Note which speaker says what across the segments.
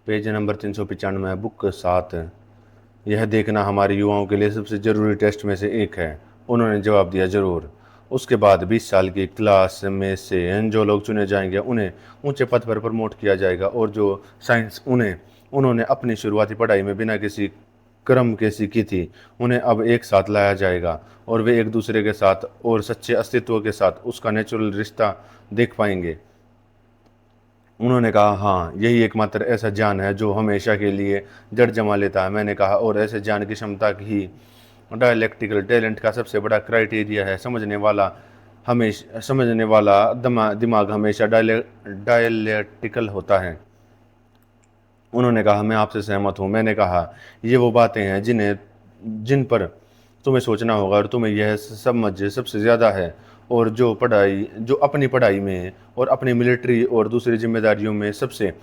Speaker 1: Page number 395 book 7। यह देखना हमारे युवाओं के लिए सबसे ज़रूरी टेस्ट में से एक है। उन्होंने जवाब दिया, ज़रूर। उसके बाद 20 साल की क्लास में से जो लोग चुने जाएंगे उन्हें ऊंचे पद पर प्रमोट किया जाएगा, और जो साइंस उन्होंने अपनी शुरुआती पढ़ाई में बिना किसी क्रम के सीखी थी उन्हें अब एक साथ लाया जाएगा, और वे एक दूसरे के साथ और सच्चे अस्तित्व के साथ उसका नेचुरल रिश्ता देख पाएंगे। उन्होंने कहा, हाँ, यही एकमात्र ऐसा ज्ञान है जो हमेशा के लिए जड़ जमा लेता है। मैंने कहा, और ऐसे ज्ञान की क्षमता ही डायलेक्टिकल टैलेंट का सबसे बड़ा क्राइटेरिया है। समझने वाला दिमाग हमेशा डायलेक्टिकल होता है। उन्होंने कहा, मैं आपसे सहमत हूँ। मैंने कहा, ये वो बातें हैं जिन पर तुम्हें सोचना होगा, और तुम्हें यह समझ सबसे ज़्यादा है, और जो अपनी पढ़ाई में और अपनी मिलिट्री और दूसरी जिम्मेदारियों में सबसे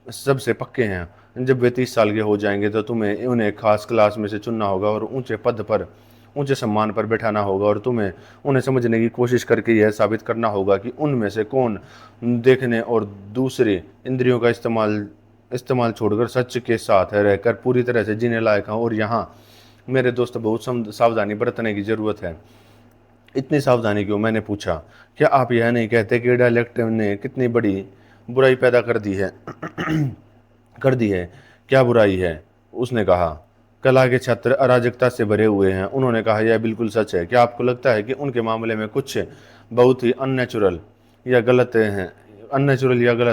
Speaker 1: सबसे पक्के हैं। जब वे 30 साल के हो जाएंगे तो तुम्हें उन्हें खास क्लास में से चुनना होगा और ऊंचे पद पर, ऊंचे सम्मान पर बैठाना होगा, और तुम्हें उन्हें समझने की कोशिश करके यह साबित करना होगा कि उनमें से कौन देखने और दूसरे इंद्रियों का इस्तेमाल छोड़कर सच के साथ रहकर पूरी तरह से जीने लायक है। और यहाँ मेरे दोस्त बहुत सावधानी बरतने की ज़रूरत है। इतनी सावधानी क्यों? मैंने पूछा। क्या आप यह नहीं कहते कि डायलेक्ट ने कितनी बड़ी बुराई पैदा कर दी है? क्या बुराई है? उसने कहा, कला के छात्र अराजकता से भरे हुए हैं। उन्होंने कहा, यह बिल्कुल सच है। क्या आपको लगता है कि उनके मामले में कुछ बहुत ही अननेचुरल या गलत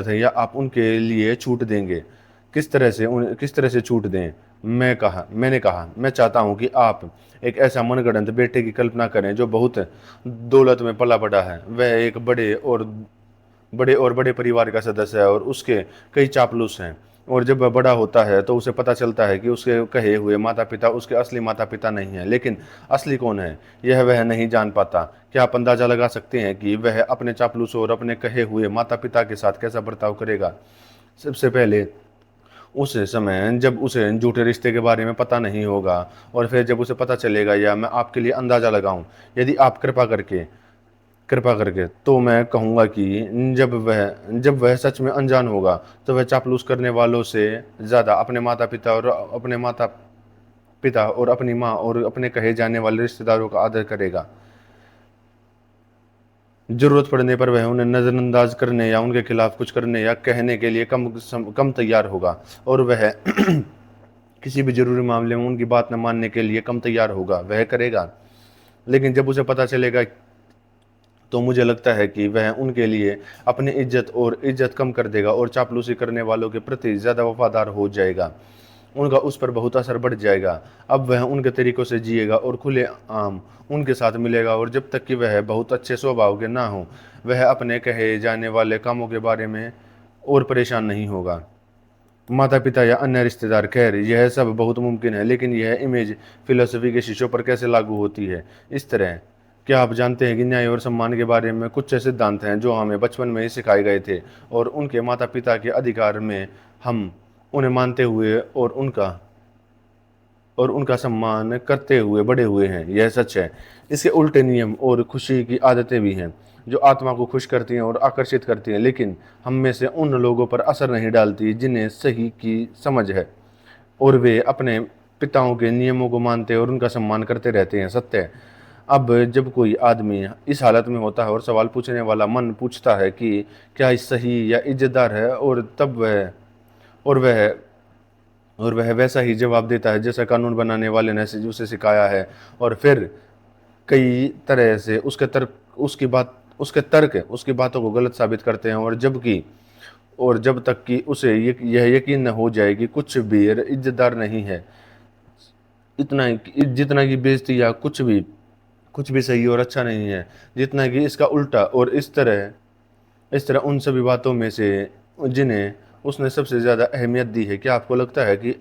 Speaker 1: है, या आप उनके लिए छूट देंगे? किस तरह से छूट दें? मैंने कहा, मैं चाहता हूं कि आप एक ऐसा मनगढ़ंत बेटे की कल्पना करें जो बहुत दौलत में पला बड़ा है। वह एक बड़े परिवार का सदस्य है, और उसके कई चापलूस हैं। और जब वह बड़ा होता है तो उसे पता चलता है कि उसके कहे हुए माता पिता उसके असली माता पिता नहीं हैं। लेकिन असली कौन है, यह वह नहीं जान पाता। क्या आप अंदाज़ा लगा सकते हैं कि वह अपने चापलूसों और अपने कहे हुए माता पिता के साथ कैसा बर्ताव करेगा? सबसे पहले उस समय जब उसे झूठे रिश्ते के बारे में पता नहीं होगा, और फिर जब उसे पता चलेगा, या मैं आपके लिए अंदाज़ा लगाऊं, यदि आप कृपा करके, तो मैं कहूँगा कि जब वह सच में अनजान होगा तो वह चापलूस करने वालों से ज़्यादा अपने पिता और अपनी माँ और अपने कहे जाने वाले रिश्तेदारों का आदर करेगा। ज़रूरत पड़ने पर वह उन्हें नज़रअंदाज करने या उनके खिलाफ कुछ करने या कहने के लिए कम तैयार होगा, और वह किसी भी जरूरी मामले में उनकी बात न मानने के लिए कम तैयार होगा। वह करेगा। लेकिन जब उसे पता चलेगा तो मुझे लगता है कि वह उनके लिए अपनी इज्जत कम कर देगा, और चापलूसी करने वालों के प्रति ज़्यादा वफादार हो जाएगा। उनका उस पर बहुत असर बढ़ जाएगा। अब वह उनके तरीक़ों से जिएगा और खुले आम उनके साथ मिलेगा, और जब तक कि वह बहुत अच्छे स्वभाव के ना हो, वह अपने कहे जाने वाले कामों के बारे में और परेशान नहीं होगा। माता पिता या अन्य रिश्तेदार, खैर यह सब बहुत मुमकिन है, लेकिन यह इमेज फिलोसफी के शिष्यों पर कैसे लागू होती है इस तरह? क्या आप जानते हैं कि न्याय और सम्मान के बारे में कुछ सिद्धांत हैं जो हमें बचपन में ही सिखाए गए थे, और उनके माता पिता के अधिकार में हम उन्हें मानते हुए और उनका सम्मान करते हुए बड़े हुए हैं? यह सच है। इसके उल्टे नियम और खुशी की आदतें भी हैं जो आत्मा को खुश करती हैं और आकर्षित करती हैं, लेकिन हम में से उन लोगों पर असर नहीं डालती जिन्हें सही की समझ है, और वे अपने पिताओं के नियमों को मानते और उनका सम्मान करते रहते हैं। सत्य है। अब जब कोई आदमी इस हालत में होता है और सवाल पूछने वाला मन पूछता है कि क्या इस सही या इज्जतदार है, और वह वैसा ही जवाब देता है जैसा कानून बनाने वाले ने उसे सिखाया है, और फिर कई तरह से उसके तर्क उसकी बातों को गलत साबित करते हैं, और जब तक कि उसे यह यकीन न हो जाए कि कुछ भी इज्जतदार नहीं है, जितना की बेइज्जती या कुछ भी सही और अच्छा नहीं है, जितना कि इसका उल्टा, और इस तरह उन सभी बातों में से जिन्हें उसने सबसे ज़्यादा अहमियत दी है। क्या आपको लगता है कि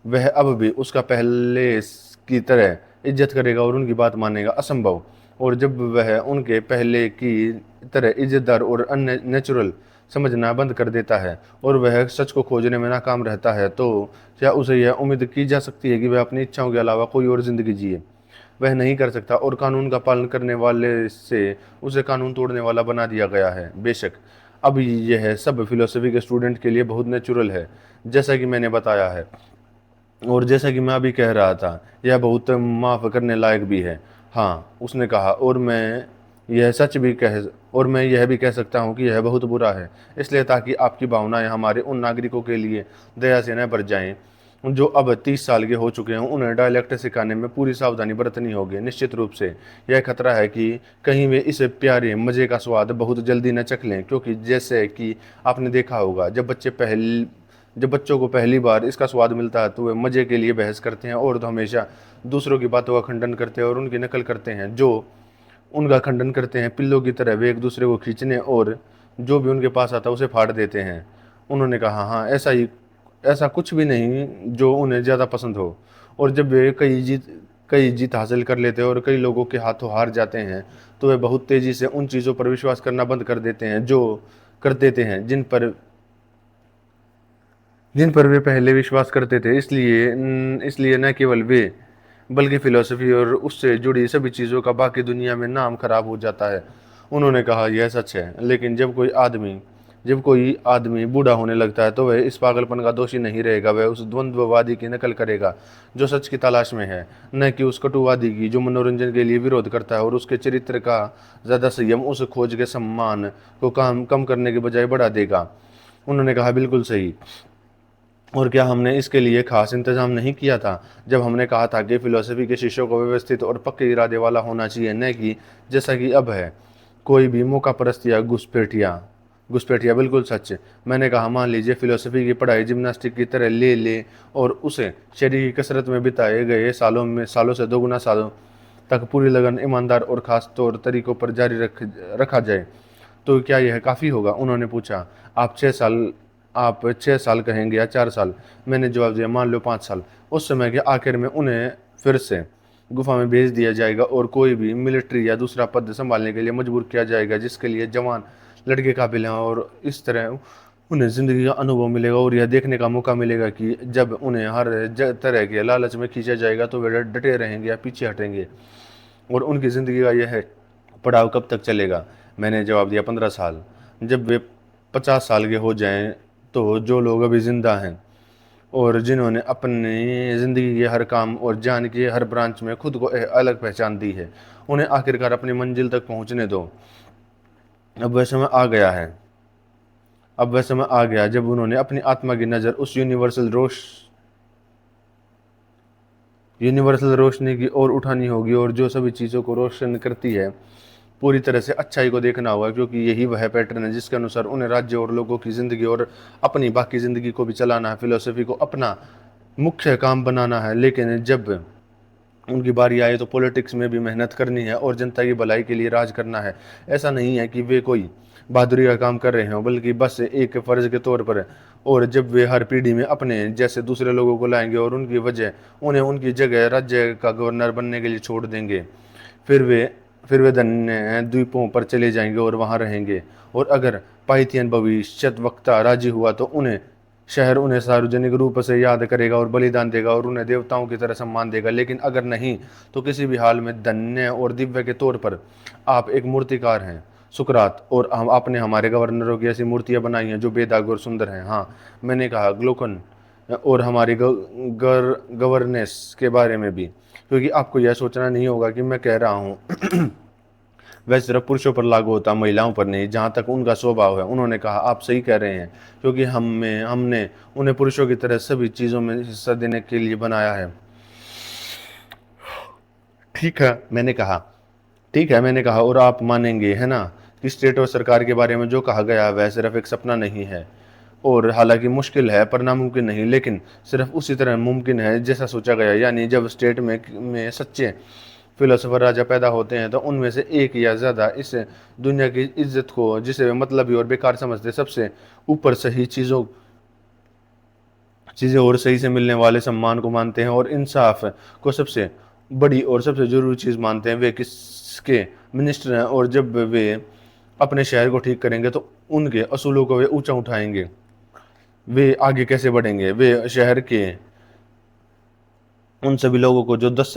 Speaker 1: वह अब भी उसका पहले की तरह इज्जत करेगा और उनकी बात मानेगा? असंभव। और जब वह उनके पहले की तरह इज्जतदार और अन्य नेचुरल समझना बंद कर देता है, और वह सच को खोजने में नाकाम रहता है, तो क्या उसे यह उम्मीद की जा सकती है कि वह अपनी इच्छाओं के अलावा कोई और ज़िंदगी जिए? वह नहीं कर सकता, और कानून का पालन करने वाले से उसे कानून तोड़ने वाला बना दिया गया है। बेशक अब यह सब फिलोसफी के स्टूडेंट के लिए बहुत नेचुरल है, जैसा कि मैंने बताया है, और जैसा कि मैं अभी कह रहा था, यह बहुत माफ़ करने लायक भी है। हाँ, उसने कहा, और मैं यह भी कह सकता हूँ कि यह बहुत बुरा है, इसलिए ताकि आपकी भावनाएं हमारे उन नागरिकों के लिए दया से न भर जाएं जो अब 30 साल के हो चुके हैं। उन्हें डायलेक्ट सिखाने में पूरी सावधानी बरतनी होगी। निश्चित रूप से यह खतरा है कि कहीं वे इस प्यारे मज़े का स्वाद बहुत जल्दी न चख लें, क्योंकि जैसे कि आपने देखा होगा, जब बच्चों को पहली बार इसका स्वाद मिलता है तो वे मज़े के लिए बहस करते हैं और तो हमेशा दूसरों की बातों का खंडन करते हैं और उनकी नकल करते हैं। जो उनका खंडन करते हैं, पिल्लों की तरह वे एक दूसरे को खींचने और जो भी उनके पास आता है उसे फाड़ देते हैं। उन्होंने कहा, हाँ, ऐसा कुछ भी नहीं जो उन्हें ज़्यादा पसंद हो। और जब वे कई जीत हासिल कर लेते हैं और कई लोगों के हाथों हार जाते हैं, तो वे बहुत तेज़ी से उन चीज़ों पर विश्वास करना बंद कर देते हैं जिन पर वे पहले विश्वास करते थे। इसलिए न केवल वे, बल्कि फिलॉसफी और उससे जुड़ी सभी चीज़ों का बाकी दुनिया में नाम खराब हो जाता है। उन्होंने कहा, यह सच है, लेकिन जब कोई आदमी बूढ़ा होने लगता है तो वह इस पागलपन का दोषी नहीं रहेगा। वह उस द्वंद्ववादी की नकल करेगा जो सच की तलाश में है, न कि उस कटुवादी की जो मनोरंजन के लिए विरोध करता है। और उसके चरित्र का ज़्यादा संयम उस खोज के सम्मान को कम करने के बजाय बढ़ा देगा। उन्होंने कहा, बिल्कुल सही। और क्या हमने इसके लिए खास इंतजाम नहीं किया था जब हमने कहा था कि फिलॉसफी के शिष्यों को व्यवस्थित और पक्के इरादे वाला होना चाहिए, न कि जैसा कि अब है, कोई भी मौका परस्त या घुसपैठिया। बिल्कुल सच। मैंने कहा, मान लीजिए फिलॉसफी की पढ़ाई जिम्नास्टिक की तरह ले और उसे शारीरिक कसरत में बिताए गए सालों से दोगुना सालों तक पूरी लगन, ईमानदार और खास तौर तरीकों पर जारी रखा जाए, तो क्या यह काफ़ी होगा? उन्होंने पूछा। आप 6 साल कहेंगे या 4 साल? मैंने जवाब दिया, मान लो 5 साल। उस समय के आखिर में उन्हें फिर से गुफा में भेज दिया जाएगा और कोई भी मिलिट्री या दूसरा पद संभालने के लिए मजबूर किया जाएगा जिसके लिए जवान लड़के काबिल हैं। और इस तरह उन्हें ज़िंदगी का अनुभव मिलेगा और यह देखने का मौका मिलेगा कि जब उन्हें हर तरह के लालच में खींचा जाएगा तो वे डटे रहेंगे या पीछे हटेंगे, और उनकी ज़िंदगी का यह पड़ाव कब तक चलेगा? मैंने जवाब दिया, 15 साल। जब वे 50 साल के हो जाएं तो जो लोग अभी ज़िंदा हैं और जिन्होंने अपनी ज़िंदगी के हर काम और जान की हर ब्रांच में खुद को अलग पहचान दी है, उन्हें आखिरकार अपनी मंजिल तक पहुंचने दो। अब वह समय आ गया जब उन्होंने अपनी आत्मा की नज़र उस यूनिवर्सल रोशनी की ओर उठानी होगी और जो सभी चीज़ों को रोशन करती है। पूरी तरह से अच्छाई को देखना होगा, क्योंकि यही वह पैटर्न है जिसके अनुसार उन्हें राज्य और लोगों की ज़िंदगी और अपनी बाकी ज़िंदगी को भी चलाना है। फिलोसफी को अपना मुख्य काम बनाना है, लेकिन जब उनकी बारी आए तो पॉलिटिक्स में भी मेहनत करनी है और जनता की भलाई के लिए राज करना है। ऐसा नहीं है कि वे कोई बहादुरी का काम कर रहे हों, बल्कि बस एक फ़र्ज़ के तौर पर। और जब वे हर पीढ़ी में अपने जैसे दूसरे लोगों को लाएंगे और उन्हें उनकी जगह राज्य का गवर्नर बनने के लिए छोड़ देंगे, फिर वे धन्य द्वीपों पर चले जाएंगे और वहाँ रहेंगे। और अगर पाइथियन भविष्यद्वक्ता राजी हुआ तो शहर उन्हें सार्वजनिक रूप से याद करेगा और बलिदान देगा और उन्हें देवताओं की तरह सम्मान देगा। लेकिन अगर नहीं, तो किसी भी हाल में धन्य और दिव्य के तौर पर आप एक मूर्तिकार हैं, सुकरात, और आपने हमारे गवर्नरों की ऐसी मूर्तियां बनाई हैं जो बेदाग और सुंदर हैं। हाँ, मैंने कहा, ग्लोकन, और हमारी गवर्नेंस के बारे में भी, क्योंकि आपको यह सोचना नहीं होगा कि मैं कह रहा हूँ वह सिर्फ पुरुषों पर लागू होता, महिलाओं पर नहीं, जहाँ तक उनका स्वभाव है। उन्होंने कहा, आप सही कह रहे हैं, क्योंकि हमने उन्हें पुरुषों की तरह सभी चीज़ों में हिस्सा देने के लिए बनाया है। ठीक है, मैंने कहा, और आप मानेंगे, है ना, कि स्टेट और सरकार के बारे में जो कहा गया है वह सिर्फ एक सपना नहीं है, और हालांकि मुश्किल है पर नामुमकिन नहीं, लेकिन सिर्फ उसी तरह मुमकिन है जैसा सोचा गया। यानी जब स्टेट में सच्चे फिलोसोफर राजा पैदा होते हैं तो उनमें से एक या ज़्यादा इस दुनिया की इज्जत को, जिसे वे मतलबी और बेकार समझते, सबसे ऊपर सही चीज़ें और सही से मिलने वाले सम्मान को मानते हैं और इंसाफ को सबसे बड़ी और सबसे ज़रूरी चीज़ मानते हैं। वे किसके मिनिस्टर हैं, और जब वे अपने शहर को ठीक करेंगे तो उनके असूलों को वे ऊंचा उठाएंगे। वे आगे कैसे बढ़ेंगे? वे शहर के उन सभी लोगों को जो 10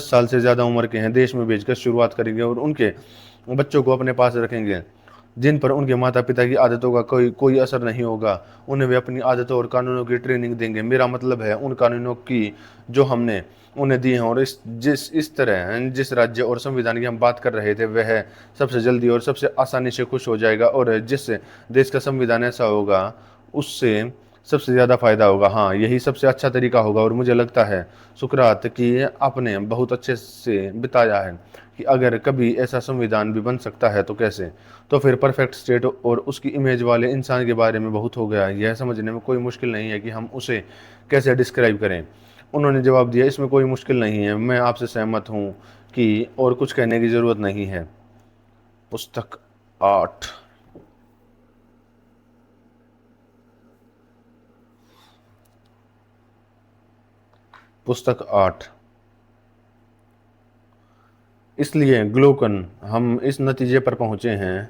Speaker 1: साल से ज़्यादा उम्र के हैं देश में भेजकर शुरुआत करेंगे और उनके बच्चों को अपने पास रखेंगे। जिन पर उनके माता पिता की आदतों का कोई कोई असर नहीं होगा, उन्हें वे अपनी आदतों और कानूनों की ट्रेनिंग देंगे। मेरा मतलब है उन कानूनों की जो हमने उन्हें दी हैं। और इस तरह जिस राज्य और संविधान की हम बात कर रहे थे वह सबसे जल्दी और सबसे आसानी से खुश हो जाएगा, और जिस देश का संविधान ऐसा होगा उससे सबसे ज़्यादा फायदा होगा। हाँ, यही सबसे अच्छा तरीका होगा। और मुझे लगता है सुकरात कि आपने बहुत अच्छे से बिताया है कि अगर कभी ऐसा संविधान भी बन सकता है तो कैसे, तो फिर परफेक्ट स्टेट और उसकी इमेज वाले इंसान के बारे में बहुत हो गया। यह समझने में कोई मुश्किल नहीं है कि हम उसे कैसे डिस्क्राइब करें। उन्होंने जवाब दिया, इसमें कोई मुश्किल नहीं है, मैं आपसे सहमत हूँ कि और कुछ कहने की ज़रूरत नहीं है। पुस्तक 8। पुस्तक 8। इसलिए ग्लोकन हम इस नतीजे पर पहुंचे हैं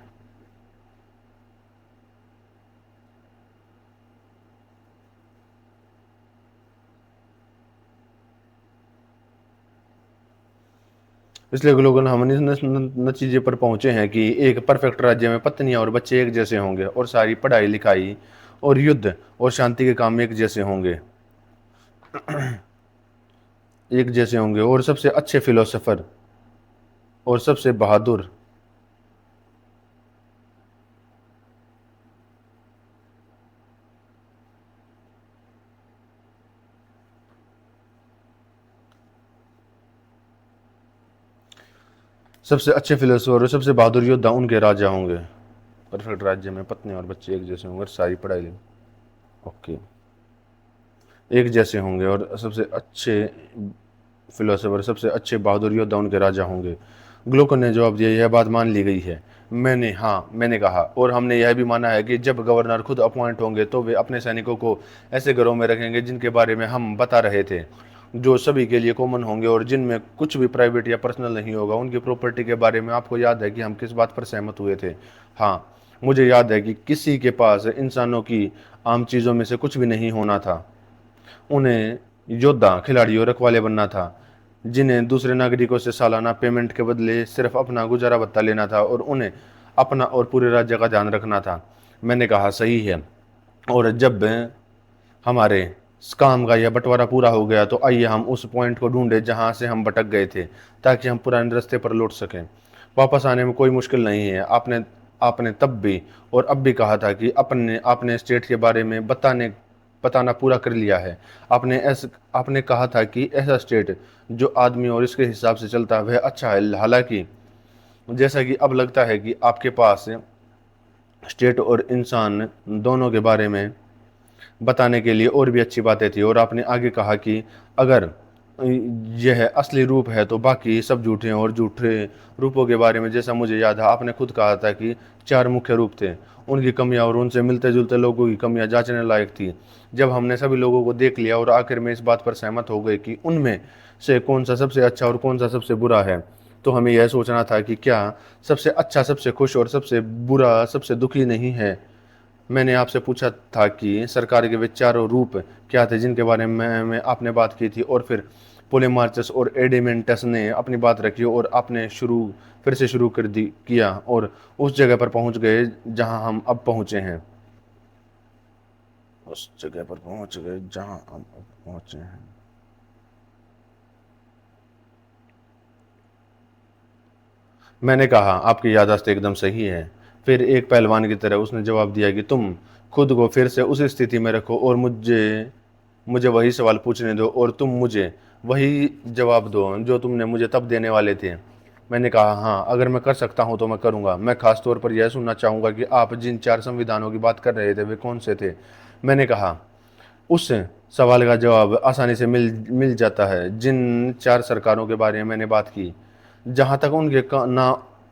Speaker 1: इसलिए ग्लोकन हम इस नतीजे पर पहुंचे हैं कि एक परफेक्ट राज्य में पत्नियां और बच्चे एक जैसे होंगे, और सारी पढ़ाई लिखाई और युद्ध और शांति के काम एक जैसे होंगे। एक जैसे होंगे, और सबसे अच्छे फिलोसोफर और सबसे बहादुर सबसे अच्छे फिलोसोफर और सबसे बहादुर योद्धा उनके राजा होंगे। परफेक्ट राज्य में पत्नी और बच्चे एक जैसे होंगे, सारी पढ़ाई ओके एक जैसे होंगे, और सबसे अच्छे फिलोसोफर सबसे अच्छे बहादुर योद्धा उनके राजा होंगे। ग्लोकन ने जवाब दिया, यह बात मान ली गई है। मैंने कहा, और हमने यह भी माना है कि जब गवर्नर खुद अपॉइंट होंगे तो वे अपने सैनिकों को ऐसे घरों में रखेंगे जिनके बारे में हम बता रहे थे, जो सभी के लिए कॉमन होंगे और जिनमें कुछ भी प्राइवेट या पर्सनल नहीं होगा। उनकी प्रॉपर्टी के बारे में आपको याद है कि हम किस बात पर सहमत हुए थे? हाँ, मुझे याद है कि किसी के पास इंसानों की आम चीज़ों में से कुछ भी नहीं होना था। उन्हें योद्धा, खिलाड़ी और रखवाले बनना था, जिन्हें दूसरे नागरिकों से सालाना पेमेंट के बदले सिर्फ अपना गुजारा भत्ता लेना था, और उन्हें अपना और पूरे राज्य का ध्यान रखना था। मैंने कहा, सही है। और जब हमारे काम का यह बंटवारा पूरा हो गया तो आइए हम उस पॉइंट को ढूंढें जहां से हम भटक गए थे, ताकि हम पुराने रास्ते पर लौट सकें। वापस आने में कोई मुश्किल नहीं है। आपने आपने तब भी और अब भी कहा था कि अपने आपने स्टेट के बारे में बताना पूरा कर लिया है। आपने कहा था कि ऐसा स्टेट जो आदमी और इसके हिसाब से चलता है वह अच्छा है। हालांकि जैसा कि अब लगता है कि आपके पास स्टेट और इंसान दोनों के बारे में बताने के लिए और भी अच्छी बातें थी। और आपने आगे कहा कि अगर यह असली रूप है तो बाकी सब झूठे हैं, और झूठे रूपों के बारे में जैसा मुझे याद है आपने खुद कहा था कि 4 मुख्य रूप थे। उनकी कमियां और उनसे मिलते जुलते लोगों की कमियां जांचने लायक थी। जब हमने सभी लोगों को देख लिया और आखिर में इस बात पर सहमत हो गए कि उनमें से कौन सा सबसे अच्छा और कौन सा सबसे बुरा है, तो हमें यह सोचना था कि क्या सबसे अच्छा सबसे खुश और सबसे बुरा सबसे दुखी नहीं है। मैंने आपसे पूछा था कि सरकार के वे चारों रूप क्या थे जिनके बारे में आपने बात की थी, और फिर पोलेमार्चस और एडिमेंटस ने अपनी बात रखी और आपने फिर से शुरू कर दी किया, और उस जगह पर पहुंच गए जहां हम अब पहुंचे हैं। उस जगह पर पहुंच गए जहां हम अब पहुंचे हैं। मैंने कहा, आपकी याददाश्त एकदम सही है। फिर एक पहलवान की तरह उसने जवाब दिया कि तुम खुद को फिर से उस स्थिति में रखो और मुझे मुझे वही सवाल पूछने दो, और तुम मुझे वही जवाब दो जो तुमने मुझे तब देने वाले थे। मैंने कहा, हाँ, अगर मैं कर सकता हूँ तो मैं करूँगा। मैं खास तौर पर यह सुनना चाहूँगा कि आप जिन 4 संविधानों की बात कर रहे थे वे कौन से थे। मैंने कहा, उस सवाल का जवाब आसानी से मिल मिल जाता है। जिन 4 सरकारों के बारे में मैंने बात की, जहाँ तक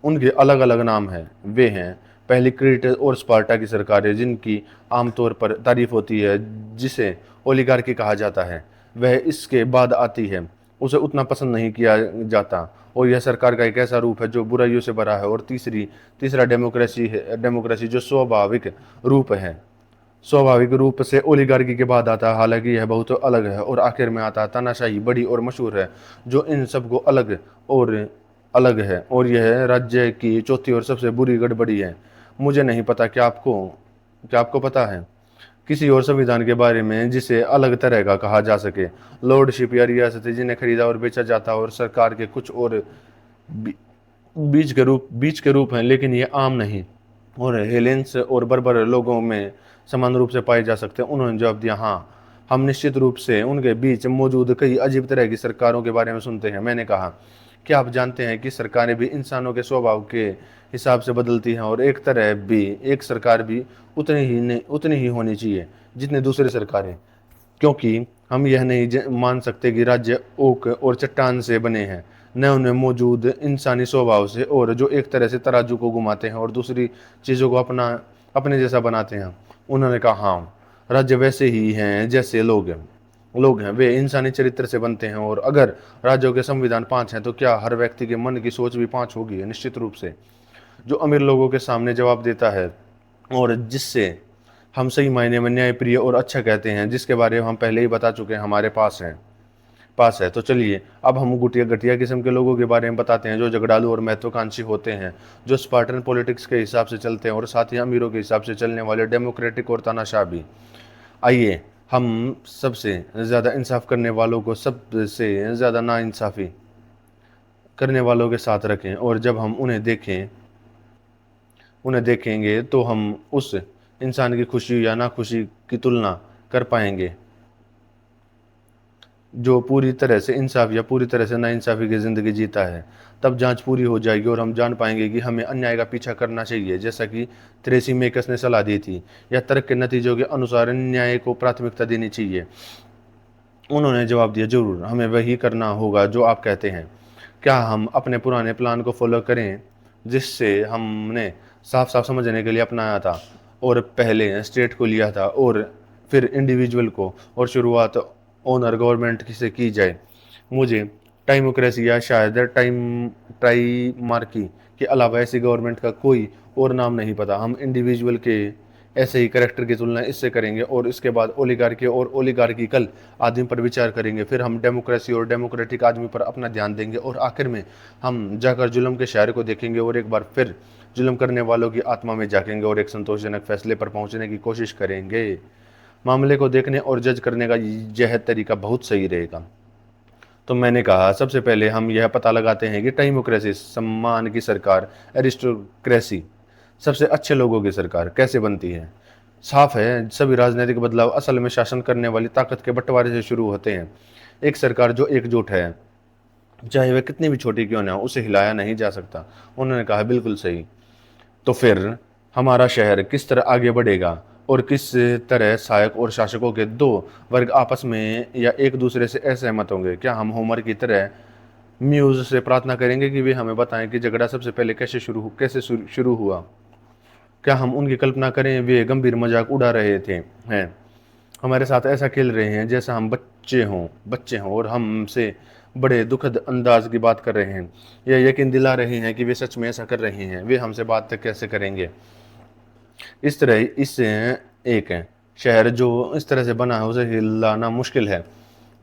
Speaker 1: उनके अलग अलग नाम हैं, वे हैं, पहली क्रीट और स्पार्टा की सरकारें जिनकी आमतौर पर तारीफ होती है, जिसे ओलिगार्की कहा जाता है, वह इसके बाद आती है। उसे उतना पसंद नहीं किया जाता, और यह सरकार का एक ऐसा रूप है जो बुराइयों से भरा है। और तीसरा डेमोक्रेसी जो स्वाभाविक रूप से ओलिगार्की के बाद आता है, हालांकि यह बहुत अलग है। और आखिर में आता है तानाशाही, बड़ी और मशहूर है, जो इन सबको और अलग है, और यह राज्य की चौथी और सबसे बुरी गड़बड़ी है। मुझे नहीं पता क्या आपको पता है किसी और संविधान के बारे में जिसे अलग तरह का कहा जा सके? लॉर्डशिप या रियासतें जिन्हें खरीदा और बेचा जाता और सरकार के कुछ और बी- बीच के रूप हैं, लेकिन ये आम नहीं और हेलेंस और बर्बर लोगों में समान रूप से पाए जा सकते हैं। उन्होंने जवाब दिया, हाँ, हम निश्चित रूप से उनके बीच मौजूद कई अजीब तरह की सरकारों के बारे में सुनते हैं। मैंने कहा, क्या आप जानते हैं कि सरकारें भी इंसानों के स्वभाव के हिसाब से बदलती हैं और एक सरकार भी उतनी ही होनी चाहिए जितने दूसरी सरकारें, क्योंकि हम यह नहीं मान सकते कि राज्य ओक और चट्टान से बने हैं, न उनमें मौजूद इंसानी स्वभाव से, और जो एक तरह से तराजू को घुमाते हैं और दूसरी चीज़ों को अपने जैसा बनाते हैं। उन्होंने कहा, हाँ, राज्य वैसे ही हैं जैसे लोग हैं, वे इंसानी चरित्र से बनते हैं। और अगर राज्यों के संविधान 5 हैं, तो क्या हर व्यक्ति के मन की सोच भी 5 होगी? निश्चित रूप से। जो अमीर लोगों के सामने जवाब देता है और जिससे हम सही मायने में न्यायप्रिय और अच्छा कहते हैं, जिसके बारे में हम पहले ही बता चुके हैं, हमारे पास है। तो चलिए अब हम घटिया घटिया किस्म के लोगों के बारे में बताते हैं, जो झगड़ालू और महत्वाकांक्षी होते हैं, जो स्पार्टन पॉलिटिक्स के हिसाब से चलते हैं और साथ ही अमीरों के हिसाब से चलने वाले डेमोक्रेटिक और तानाशाह भी। आइए हम सबसे ज़्यादा इंसाफ करने वालों को सबसे ज़्यादा नाइंसाफ़ी करने वालों के साथ रखें, और जब हम उन्हें देखेंगे तो हम उस इंसान की खुशी या नाखुशी की तुलना कर पाएंगे जो पूरी तरह से इंसाफ या पूरी तरह से नाइंसाफ़ी की ज़िंदगी जीता है। तब जांच पूरी हो जाएगी और हम जान पाएंगे कि हमें अन्याय का पीछा करना चाहिए, जैसा कि थ्रेसी मेकर्स ने सलाह दी थी, या तर्क के नतीजों के अनुसार न्याय को प्राथमिकता देनी चाहिए। उन्होंने जवाब दिया, ज़रूर, हमें वही करना होगा जो आप कहते हैं। क्या हम अपने पुराने प्लान को फॉलो करें, जिससे हमने साफ साफ समझने के लिए अपनाया था, और पहले स्टेट को लिया था और फिर इंडिविजुअल को, और शुरुआत ओनर गवर्नमेंट से की जाए? मुझे टाइमोक्रेसी या शायद ट्राइमार्की के अलावा ऐसी गवर्नमेंट का कोई और नाम नहीं पता। हम इंडिविजुअल के ऐसे ही करेक्टर की तुलना इससे करेंगे और इसके बाद ओलिगार्की और ओलिगार्किकल आदमी पर विचार करेंगे, फिर हम डेमोक्रेसी और डेमोक्रेटिक आदमी पर अपना ध्यान देंगे, और आखिर में हम जाकर जुल्म के शहर को देखेंगे और एक बार फिर जुल्म करने वालों की आत्मा में झांकेंगे और एक संतोषजनक फैसले पर पहुंचने की कोशिश करेंगे। मामले को देखने और जज करने का यह तरीका बहुत सही रहेगा। तो मैंने कहा, सबसे पहले हम यह पता लगाते हैं कि टाइमोक्रेसी, सम्मान की सरकार, एरिस्टोक्रेसी, सबसे अच्छे लोगों की सरकार, कैसे बनती है। साफ है, सभी राजनीतिक बदलाव असल में शासन करने वाली ताकत के बंटवारे से शुरू होते हैं। एक सरकार जो एकजुट है, चाहे वह कितनी भी छोटी क्यों ना हो, उसे हिलाया नहीं जा सकता। उन्होंने कहा, बिल्कुल सही। तो फिर हमारा शहर किस तरह आगे बढ़ेगा, और किस तरह सहायक और शासकों के दो वर्ग आपस में या एक दूसरे से असहमत होंगे? क्या हम होमर की तरह म्यूज से प्रार्थना करेंगे कि वे हमें बताएं कि झगड़ा सबसे पहले कैसे शुरू हुआ? क्या हम उनकी कल्पना करें वे गंभीर मजाक उड़ा रहे थे हैं, हमारे साथ ऐसा खेल रहे हैं जैसा हम बच्चे हों और हमसे बड़े दुखद अंदाज की बात कर रहे हैं, या यकीन दिला रहे हैं कि वे सच में ऐसा कर रहे हैं? वे हमसे बात कैसे करेंगे इस तरह? इससे एक है शहर जो इस तरह से बना है उसे हिलाना मुश्किल है,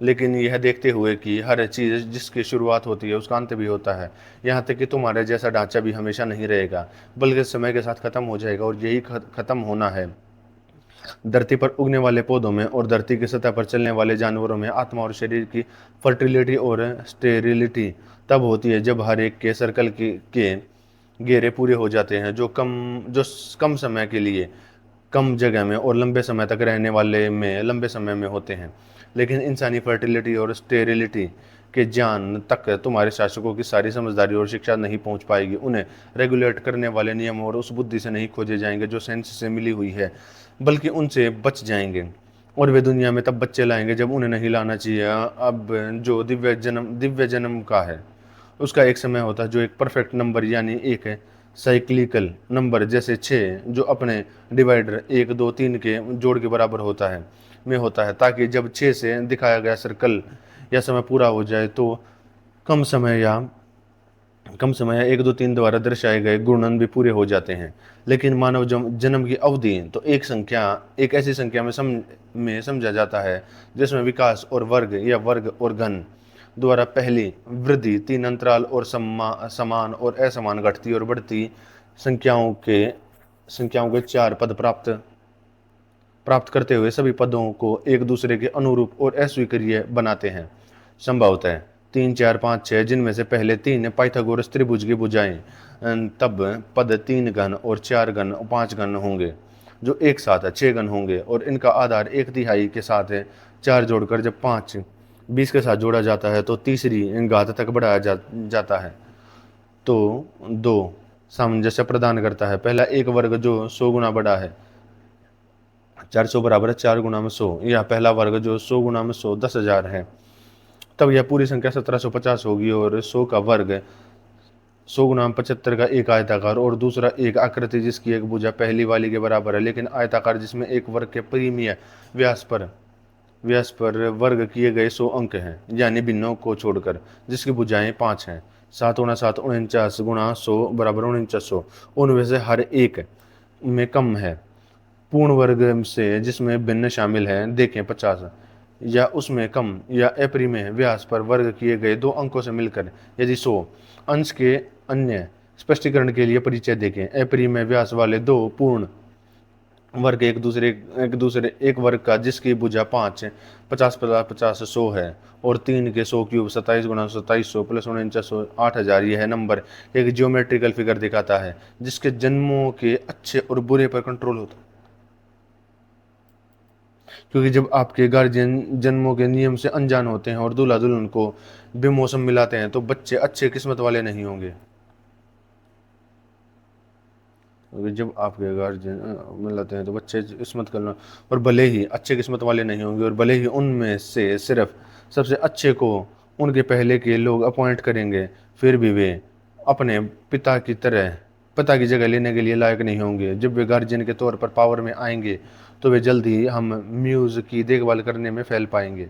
Speaker 1: लेकिन यह देखते हुए कि हर चीज़ जिसकी शुरुआत होती है उसका अंत भी होता है, यहाँ तक कि तुम्हारे जैसा ढांचा भी हमेशा नहीं रहेगा, बल्कि समय के साथ ख़त्म हो जाएगा। और यही ख़त्म होना है धरती पर उगने वाले पौधों में और धरती की सतह पर चलने वाले जानवरों में। आत्मा और शरीर की फर्टिलिटी और स्टेरिलिटी तब होती है जब हर एक के सर्कल के घेरे पूरे हो जाते हैं, जो कम समय के लिए, कम जगह में और लंबे समय तक रहने वाले में लंबे समय में होते हैं। लेकिन इंसानी फर्टिलिटी और स्टेरिलिटी के ज्ञान तक तुम्हारे शासकों की सारी समझदारी और शिक्षा नहीं पहुंच पाएगी। उन्हें रेगुलेट करने वाले नियम और उस बुद्धि से नहीं खोजे जाएंगे जो साइंस से मिली हुई है, बल्कि उनसे बच जाएंगे। और वे दुनिया में तब बच्चे लाएंगे जब उन्हें नहीं लाना चाहिए। अब जो दिव्य जन्म का है, उसका एक समय होता है जो एक परफेक्ट नंबर यानी एक साइक्लिकल नंबर जैसे 6 जो अपने डिवाइडर 1 2 3 के जोड़ के बराबर होता है, ताकि जब 6 से दिखाया गया सर्कल या समय पूरा हो जाए तो कम समय या 1 2 3 द्वारा दर्शाए गए गुणन भी पूरे हो जाते हैं। लेकिन मानव जन्म की अवधि तो एक ऐसी संख्या में समझा जाता है जिसमें विकास और वर्ग और घन द्वारा पहली वृद्धि 3 अंतराल और समान और असमान घटती और बढ़ती संख्याओं के संख्याओं के 4 पद प्राप्त प्राप्त करते हुए सभी पदों को एक दूसरे के अनुरूप और अस्वीकार्य बनाते हैं। संभवतः 3, 4, 5, 6 जिनमें से पहले 3 पाइथागोरस त्रिभुज की भुजाएं तब पद 3 घन और 4 घन और 5 घन होंगे जो एक साथ 6 घन होंगे और इनका आधार 1/3 के साथ है। 4 जोड़कर जब 5 20 के साथ जोड़ा जाता है तो तीसरी घात तक बढ़ाया जाता है तो 2 सामंजस्य प्रदान करता है। पहला एक वर्ग जो 100 गुना बड़ा है 400 बराबर है 4 गुना में 100। यह पहला वर्ग जो 100 गुना में 100 10,000 है। तब यह पूरी संख्या 1750 होगी और 100 का वर्ग 100 गुना 75 का एक आयताकार और दूसरा एक आकृति जिसकी एक भुजा पहली वाली के बराबर है लेकिन आयताकार जिसमें एक वर्ग के परिमीय व्यास पर वर्ग किए गए 100 अंक हैं यानी भिन्नों को छोड़कर जिसकी भुजाएं 5 हैं। 7 गुना 7 49 गुना 100 बराबर 4900। उनमें से हर एक में कम है पूर्ण वर्ग से जिसमें भिन्न शामिल हैं देखें 50 या उसमें कम या अपरिमेय व्यास पर वर्ग किए गए 2 अंकों से मिलकर यदि 100 अंश के अन्य स्पष्टीकरण के लिए परिचय देखें। अपरिमेय व्यास वाले 2 पूर्ण वर्ग एक वर्ग का जिसकी भुजा 5 50 50 100 है और 3 के 100 क्यूब 27 गुना 2700 प्लस 4900 8000। यह नंबर एक जियोमेट्रिकल फिगर दिखाता है जिसके जन्मों के अच्छे और बुरे पर कंट्रोल होता है क्योंकि जब आपके गार्जियन जन्मों के नियम से अनजान होते हैं और दूल्हा दुल्हन को बेमौसम मिलाते हैं तो बच्चे अच्छे किस्मत वाले नहीं होंगे। जब आपके गार्जियन मिलाते हैं तो बच्चे किस्मत करना और भले ही अच्छे किस्मत वाले नहीं होंगे और भले ही उनमें से सिर्फ सबसे अच्छे को उनके पहले के लोग अपॉइंट करेंगे फिर भी वे अपने पिता की जगह लेने के लिए लायक नहीं होंगे। जब वे गार्जियन के तौर पर पावर में आएंगे तो वे जल्द ही हम म्यूज़ की देखभाल करने में फैल पाएंगे।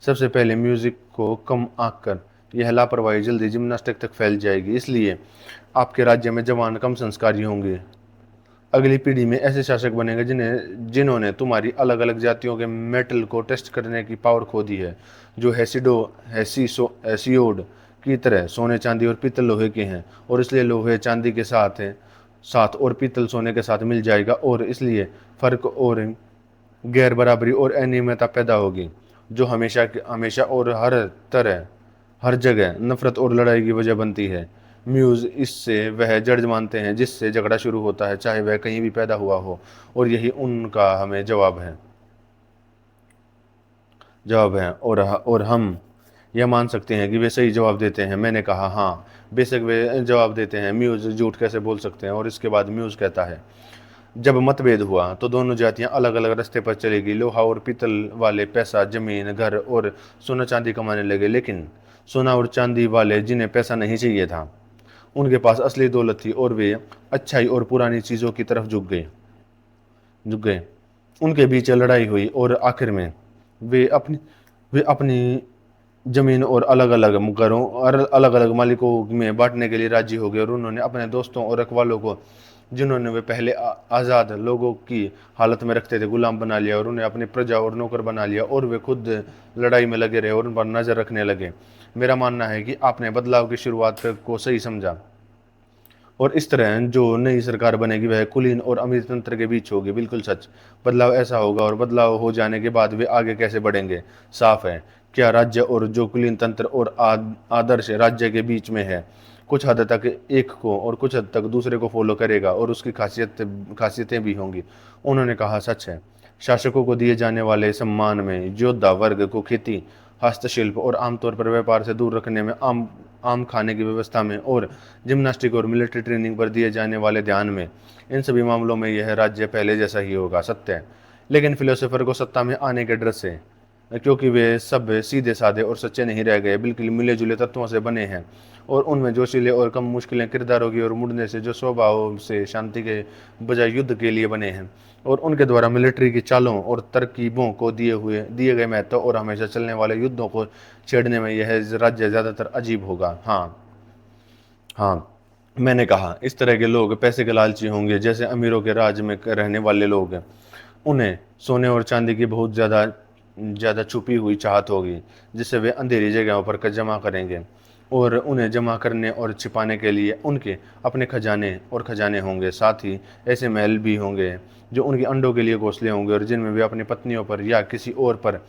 Speaker 1: सबसे पहले म्यूज़िक को कम आंक कर यह लापरवाही जल्दी जिम्नास्टिक तक फैल जाएगी। इसलिए आपके राज्य में जवान कम संस्कारी होंगे। अगली पीढ़ी में ऐसे शासक बनेंगे जिन्होंने तुम्हारी अलग अलग जातियों के मेटल को टेस्ट करने की पावर खो दी है जो हेसियोड की तरह सोने चांदी और पीतल लोहे के हैं और इसलिए लोहे चांदी के साथ और पीतल सोने के साथ मिल जाएगा और इसलिए फर्क और गैर बराबरी और अनियमितता पैदा होगी जो हमेशा और हर जगह नफरत और लड़ाई की वजह बनती है। म्यूज़ इससे वह जड़ मानते हैं जिससे झगड़ा शुरू होता है चाहे वह कहीं भी पैदा हुआ हो और यही उनका हमें जवाब है और हम यह मान सकते हैं कि वे सही जवाब देते हैं। मैंने कहा हाँ बेशक वे जवाब देते हैं। म्यूज़ झूठ कैसे बोल सकते हैं। और इसके बाद म्यूज़ कहता है जब मतभेद हुआ तो दोनों जातियां अलग अलग रास्ते पर चलेगी। लोहा और पीतल वाले पैसा जमीन घर और सोना चांदी कमाने लगे लेकिन सोना और चांदी वाले जिन्हें पैसा नहीं चाहिए था उनके पास असली दौलत थी और वे अच्छाई और पुरानी चीज़ों की तरफ झुक गए। उनके बीच लड़ाई हुई और आखिर में वे अपनी जमीन और अलग अलग घरों और अलग अलग मालिकों में बांटने के लिए राजी हो गए और उन्होंने अपने दोस्तों और रखवालों को जिन्होंने वे पहले आज़ाद लोगों की हालत में रखते थे गुलाम बना लिया और उन्हें अपनी प्रजा और नौकर बना लिया और वे खुद लड़ाई में लगे रहे और उन पर नज़र रखने लगे। मेरा मानना है कि आपने बदलाव की शुरुआत को सही समझा और इस तरह जो नई सरकार बनेगी वह कुलीन और अमीर तंत्र के बीच होगी। बिल्कुल सच। बदलाव ऐसा होगा और बदलाव हो जाने के बाद वे आगे कैसे बढ़ेंगे साफ है। क्या राज्य और जो कुलीन तंत्र और आदर्श राज्य के बीच में है कुछ हद तक एक को और कुछ हद तक दूसरे को फॉलो करेगा और उसकी खासियतें भी होंगी। उन्होंने कहा सच है। शासकों को दिए जाने वाले सम्मान में योद्धा वर्ग को खेती हस्तशिल्प और आमतौर पर व्यापार से दूर रखने में आम खाने की व्यवस्था में और जिम्नास्टिक और मिलिट्री ट्रेनिंग पर दिए जाने वाले ध्यान में इन सभी मामलों में यह राज्य पहले जैसा ही होगा। सत्य है। लेकिन फिलोसोफर को सत्ता में आने के डर से क्योंकि वे सब सीधे साधे और सच्चे नहीं रह गए बिल्कुल मिले जुले तत्वों से बने हैं और उनमें जोशीले और कम मुश्किलें किरदारों की और मुड़ने से जो स्वभाव से शांति के बजाय युद्ध के लिए बने हैं और उनके द्वारा मिलिट्री की चालों और तरकीबों को दिए गए महत्व और हमेशा चलने वाले युद्धों को छेड़ने में यह राज्य ज़्यादातर अजीब होगा। हाँ मैंने कहा इस तरह के लोग पैसे के लालची होंगे जैसे अमीरों के राज में रहने वाले लोग हैं। उन्हें सोने और चांदी की बहुत ज़्यादा छुपी हुई चाहत होगी जिससे वे अंधेरी जगहों पर जमा करेंगे और उन्हें जमा करने और छिपाने के लिए उनके अपने खजाने होंगे। साथ ही ऐसे महल भी होंगे जो उनके अंडों के लिए घोंसले होंगे और जिनमें वे अपनी पत्नियों पर या किसी और पर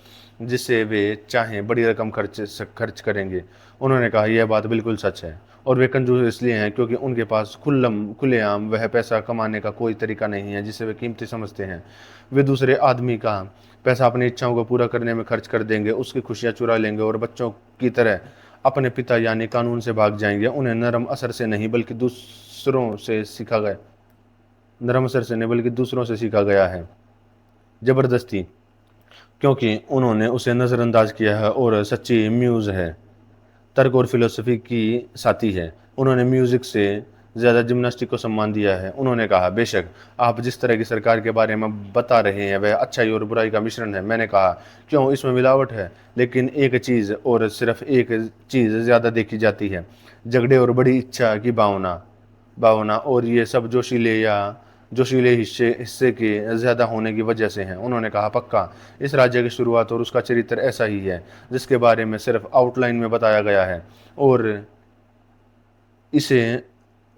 Speaker 1: जिससे वे चाहें बड़ी रकम खर्च करेंगे। उन्होंने कहा, यह बात बिल्कुल सच है और वे कंजूस इसलिए हैं क्योंकि उनके पास खुलेआम वह पैसा कमाने का कोई तरीका नहीं है जिसे वे कीमती समझते हैं। वे दूसरे आदमी का पैसा अपनी इच्छाओं को पूरा करने में खर्च कर देंगे, उसकी खुशियां चुरा लेंगे और बच्चों की तरह अपने पिता यानी कानून से भाग जाएंगे। उन्हें नरम असर से नहीं बल्कि दूसरों से सीखा गया है, जबरदस्ती, क्योंकि उन्होंने उसे नज़रअंदाज किया है और सच्ची म्यूज़ है, तर्क और फिलोसफी की साथी है। उन्होंने म्यूज़िक से ज़्यादा जिम्नास्टिक को सम्मान दिया है। उन्होंने कहा, बेशक आप जिस तरह की सरकार के बारे में बता रहे हैं वह अच्छाई और बुराई का मिश्रण है। मैंने कहा, क्यों, इसमें मिलावट है, लेकिन एक चीज़ और सिर्फ एक चीज़ ज़्यादा देखी जाती है, झगड़े और बड़ी इच्छा की भावना भावना और ये सब जोशीले हिस्से हिस्से के ज़्यादा होने की वजह से हैं। उन्होंने कहा, पक्का, इस राज्य की शुरुआत और उसका चरित्र ऐसा ही है जिसके बारे में सिर्फ आउटलाइन में बताया गया है और इसे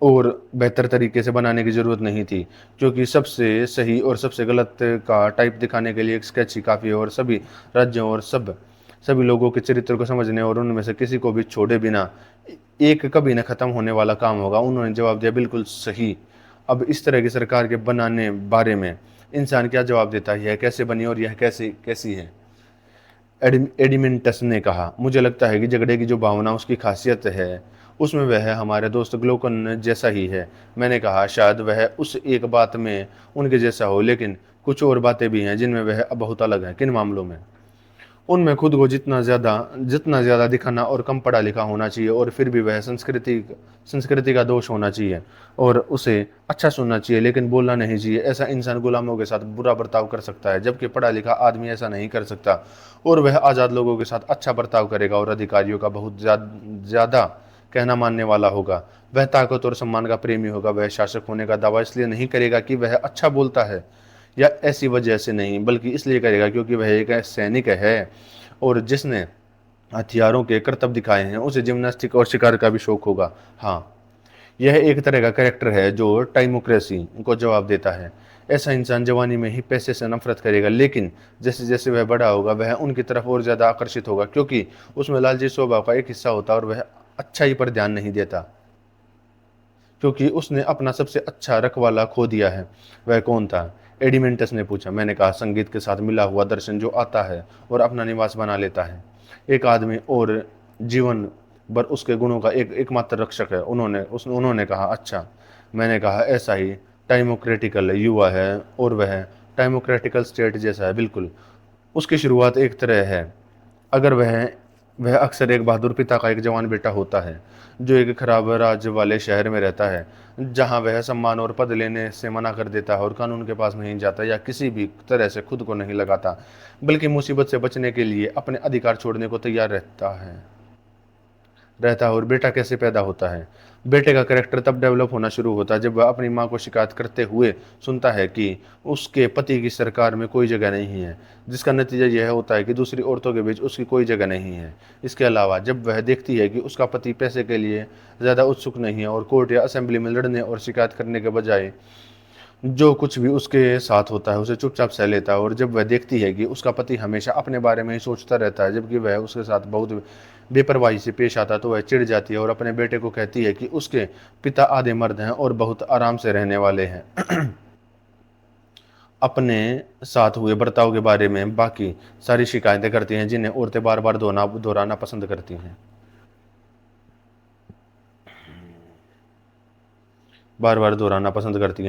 Speaker 1: और बेहतर तरीके से बनाने की ज़रूरत नहीं थी, क्योंकि सबसे सही और सबसे गलत का टाइप दिखाने के लिए एक स्केच ही काफ़ी है और सभी राज्यों और सभी लोगों के चरित्र को समझने और उनमें से किसी को भी छोड़े बिना एक कभी न ख़त्म होने वाला काम होगा। उन्होंने जवाब दिया, बिल्कुल सही। अब इस तरह की सरकार के बनाने बारे में इंसान क्या जवाब देता है, यह कैसे बनी और यह कैसी है? एडिमिंटस ने कहा, मुझे लगता है कि झगड़े की जो भावना उसकी खासियत है उसमें वह हमारे दोस्त ग्लोकन जैसा ही है। मैंने कहा, शायद वह उस एक बात में उनके जैसा हो, लेकिन कुछ और बातें भी हैं जिनमें वह बहुत अलग है। किन मामलों में? उनमें खुद को जितना ज़्यादा दिखाना और कम पढ़ा लिखा होना चाहिए और फिर भी वह संस्कृति का दोष होना चाहिए और उसे अच्छा सुनना चाहिए लेकिन बोलना नहीं चाहिए। ऐसा इंसान गुलामों के साथ बुरा बर्ताव कर सकता है जबकि पढ़ा लिखा आदमी ऐसा नहीं कर सकता, और वह आज़ाद लोगों के साथ अच्छा बर्ताव करेगा और अधिकारियों का बहुत ज़्यादा कहना मानने वाला होगा। वह ताकत और सम्मान का प्रेमी होगा। वह शासक होने का दावा इसलिए नहीं करेगा कि वह अच्छा बोलता है या ऐसी वजह से नहीं, बल्कि इसलिए करेगा क्योंकि वह एक सैनिक है और जिसने हथियारों के करतब दिखाए हैं उसे जिम्नास्टिक और शिकार का भी शौक होगा। हाँ, यह एक तरह का कैरेक्टर है जो टाइमोक्रेसी को जवाब देता है। ऐसा इंसान जवानी में ही पैसे से नफरत करेगा, लेकिन जैसे जैसे वह बड़ा होगा वह उनकी तरफ और ज़्यादा आकर्षित होगा क्योंकि उसमें लालची स्वभाव का एक हिस्सा होता है और वह अच्छाई पर ध्यान नहीं देता क्योंकि उसने अपना सबसे अच्छा रखवाला खो दिया है। वह कौन था? एडिमेंटस ने पूछा। मैंने कहा, संगीत के साथ मिला हुआ दर्शन जो आता है और अपना निवास बना लेता है। एक आदमी और जीवन भर उसके गुणों का एकमात्र रक्षक है। उन्होंने कहा, अच्छा। मैंने कहा, ऐसा ही टाइमोक्रेटिकल युवा है और वह टाइमोक्रेटिकल स्टेट जैसा है, बिल्कुल। उसकी शुरुआत एक तरह है। अगर वह अक्सर एक बहादुर पिता का एक जवान बेटा होता है जो एक खराब राज्य वाले शहर में रहता है जहां वह सम्मान और पद लेने से मना कर देता है और कानून के पास नहीं जाता या किसी भी तरह से खुद को नहीं लगाता, बल्कि मुसीबत से बचने के लिए अपने अधिकार छोड़ने को तैयार रहता है। और बेटा कैसे पैदा होता है? बेटे का कैरेक्टर तब डेवलप होना शुरू होता है जब वह अपनी माँ को शिकायत करते हुए सुनता है कि उसके पति की सरकार में कोई जगह नहीं है, जिसका नतीजा यह होता है कि दूसरी औरतों के बीच उसकी कोई जगह नहीं है। इसके अलावा जब वह देखती है कि उसका पति पैसे के लिए ज़्यादा उत्सुक नहीं है और कोर्ट या असेंबली में लड़ने और शिकायत करने के बजाय जो कुछ भी उसके साथ होता है उसे चुपचाप सह लेता है, और जब वह देखती है कि उसका पति हमेशा अपने बारे में ही सोचता रहता है जबकि वह उसके साथ बहुत बेपरवाही से पेश आता है, तो वह चिढ़ जाती है और अपने बेटे को कहती है कि उसके पिता आधे मर्द हैं और बहुत आराम से रहने वाले हैं। अपने साथ हुए बर्ताव के बारे में बाकी सारी शिकायतें करती हैं जिन्हें औरतें बार बार दोहराना पसंद करती हैं।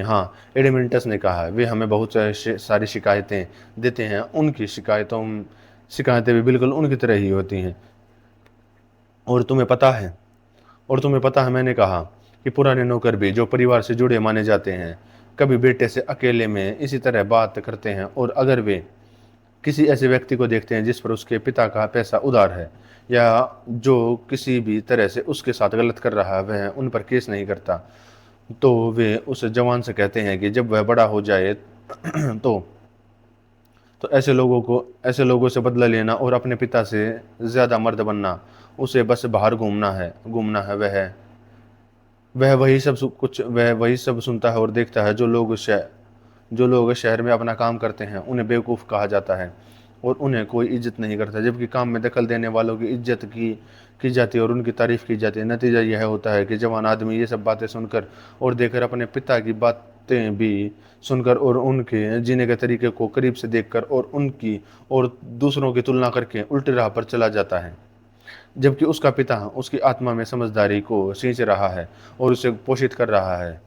Speaker 1: हाँ, एडिमिंटस ने कहा, वे हमें बहुत सारी शिकायतें देते हैं। उनकी शिकायतें भी बिल्कुल उनकी तरह ही होती हैं। और तुम्हें पता है, मैंने कहा, कि पुराने नौकर भी जो परिवार से जुड़े माने जाते हैं कभी बेटे से अकेले में इसी तरह बात करते हैं, और अगर वे किसी ऐसे व्यक्ति को देखते हैं जिस पर उसके पिता का पैसा उधार है या जो किसी भी तरह से उसके साथ गलत कर रहा है, वह उन पर केस नहीं करता, तो वे उस जवान से कहते हैं कि जब वह बड़ा हो जाए तो तो ऐसे लोगों से बदला लेना और अपने पिता से ज़्यादा मर्द बनना, उसे बस बाहर घूमना है। वह वही सब सुनता है और देखता है। जो लोग शहर में अपना काम करते हैं उन्हें बेवकूफ़ कहा जाता है और उन्हें कोई इज्जत नहीं करता, जबकि काम में दखल देने वालों की इज्जत की जाती है और उनकी तारीफ़ की जाती है। नतीजा यह होता है कि जवान आदमी ये सब बातें सुनकर और देखकर, अपने पिता की बातें भी सुनकर और उनके जीने के तरीके को करीब से देखकर और उनकी और दूसरों की तुलना करके उल्टी राह पर चला जाता है, जबकि उसका पिता उसकी आत्मा में समझदारी को सींच रहा है और उसे पोषित कर रहा है।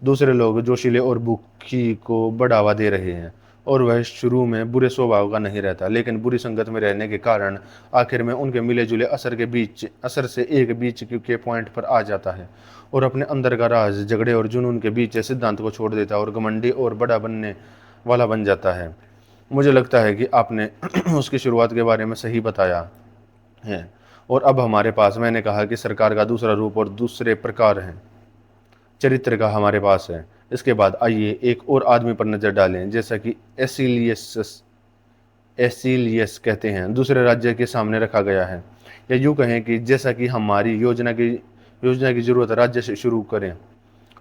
Speaker 1: दूसरे लोग जोशीले और भूखी को बढ़ावा दे रहे हैं और वह शुरू में बुरे स्वभाव का नहीं रहता, लेकिन बुरी संगत में रहने के कारण आखिर में उनके मिले जुले असर से एक बीच के पॉइंट पर आ जाता है और अपने अंदर का राज, झगड़े और जुनून के बीच सिद्धांत को छोड़ देता है और घमंडी और बड़ा बनने वाला बन जाता है। मुझे लगता है कि आपने उसकी शुरुआत के बारे में सही बताया है। और अब हमारे पास, मैंने कहा कि सरकार का दूसरा रूप और दूसरे प्रकार है चरित्र का हमारे पास है। इसके बाद आइए एक और आदमी पर नजर डालें, जैसा कि एसिलियस कहते हैं, दूसरे राज्य के सामने रखा गया है। या यूँ कहें कि जैसा कि हमारी योजना की जरूरत राज्य से शुरू करें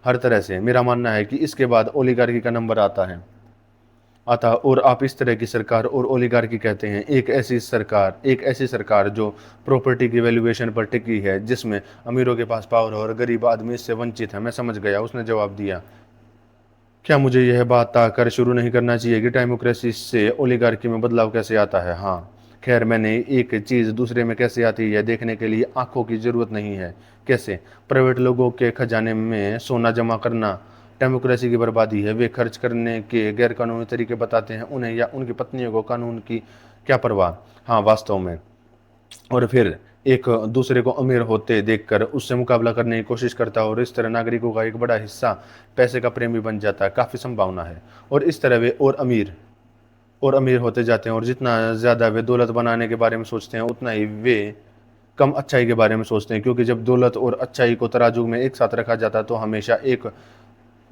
Speaker 1: हर तरह से। मेरा मानना है कि इसके बाद ओलिगार्की का नंबर आता और आप इस तरह की सरकार और ओलिगार्की कहते हैं एक ऐसी सरकार जो प्रॉपर्टी की वैल्यूएशन पर टिकी है, जिसमें अमीरों के पास पावर और गरीब आदमी इससे वंचित है। मैं समझ गया, उसने जवाब दिया। क्या मुझे यह बात ताकर शुरू नहीं करना चाहिए कि डेमोक्रेसी से ओलिगार्की में बदलाव कैसे आता है? हाँ, खैर, मैंने एक चीज़ दूसरे में कैसे आती है देखने के लिए आंखों की ज़रूरत नहीं है। कैसे? प्राइवेट लोगों के खजाने में सोना जमा करना डेमोक्रेसी की बर्बादी है। वे खर्च करने के गैरकानूनी तरीके बताते हैं, उन्हें या उनकी पत्नियों को कानून की क्या परवाह। हाँ, वास्तव में। और फिर एक दूसरे को अमीर होते देखकर उससे मुकाबला करने की कोशिश करता है और इस तरह नागरिकों का एक बड़ा हिस्सा पैसे का प्रेमी बन जाता है। काफ़ी संभावना है। और इस तरह वे और अमीर होते जाते हैं और जितना ज़्यादा वे दौलत बनाने के बारे में सोचते हैं, उतना ही वे कम अच्छाई के बारे में सोचते हैं, क्योंकि जब दौलत और अच्छाई को तराजू में एक साथ रखा जाता है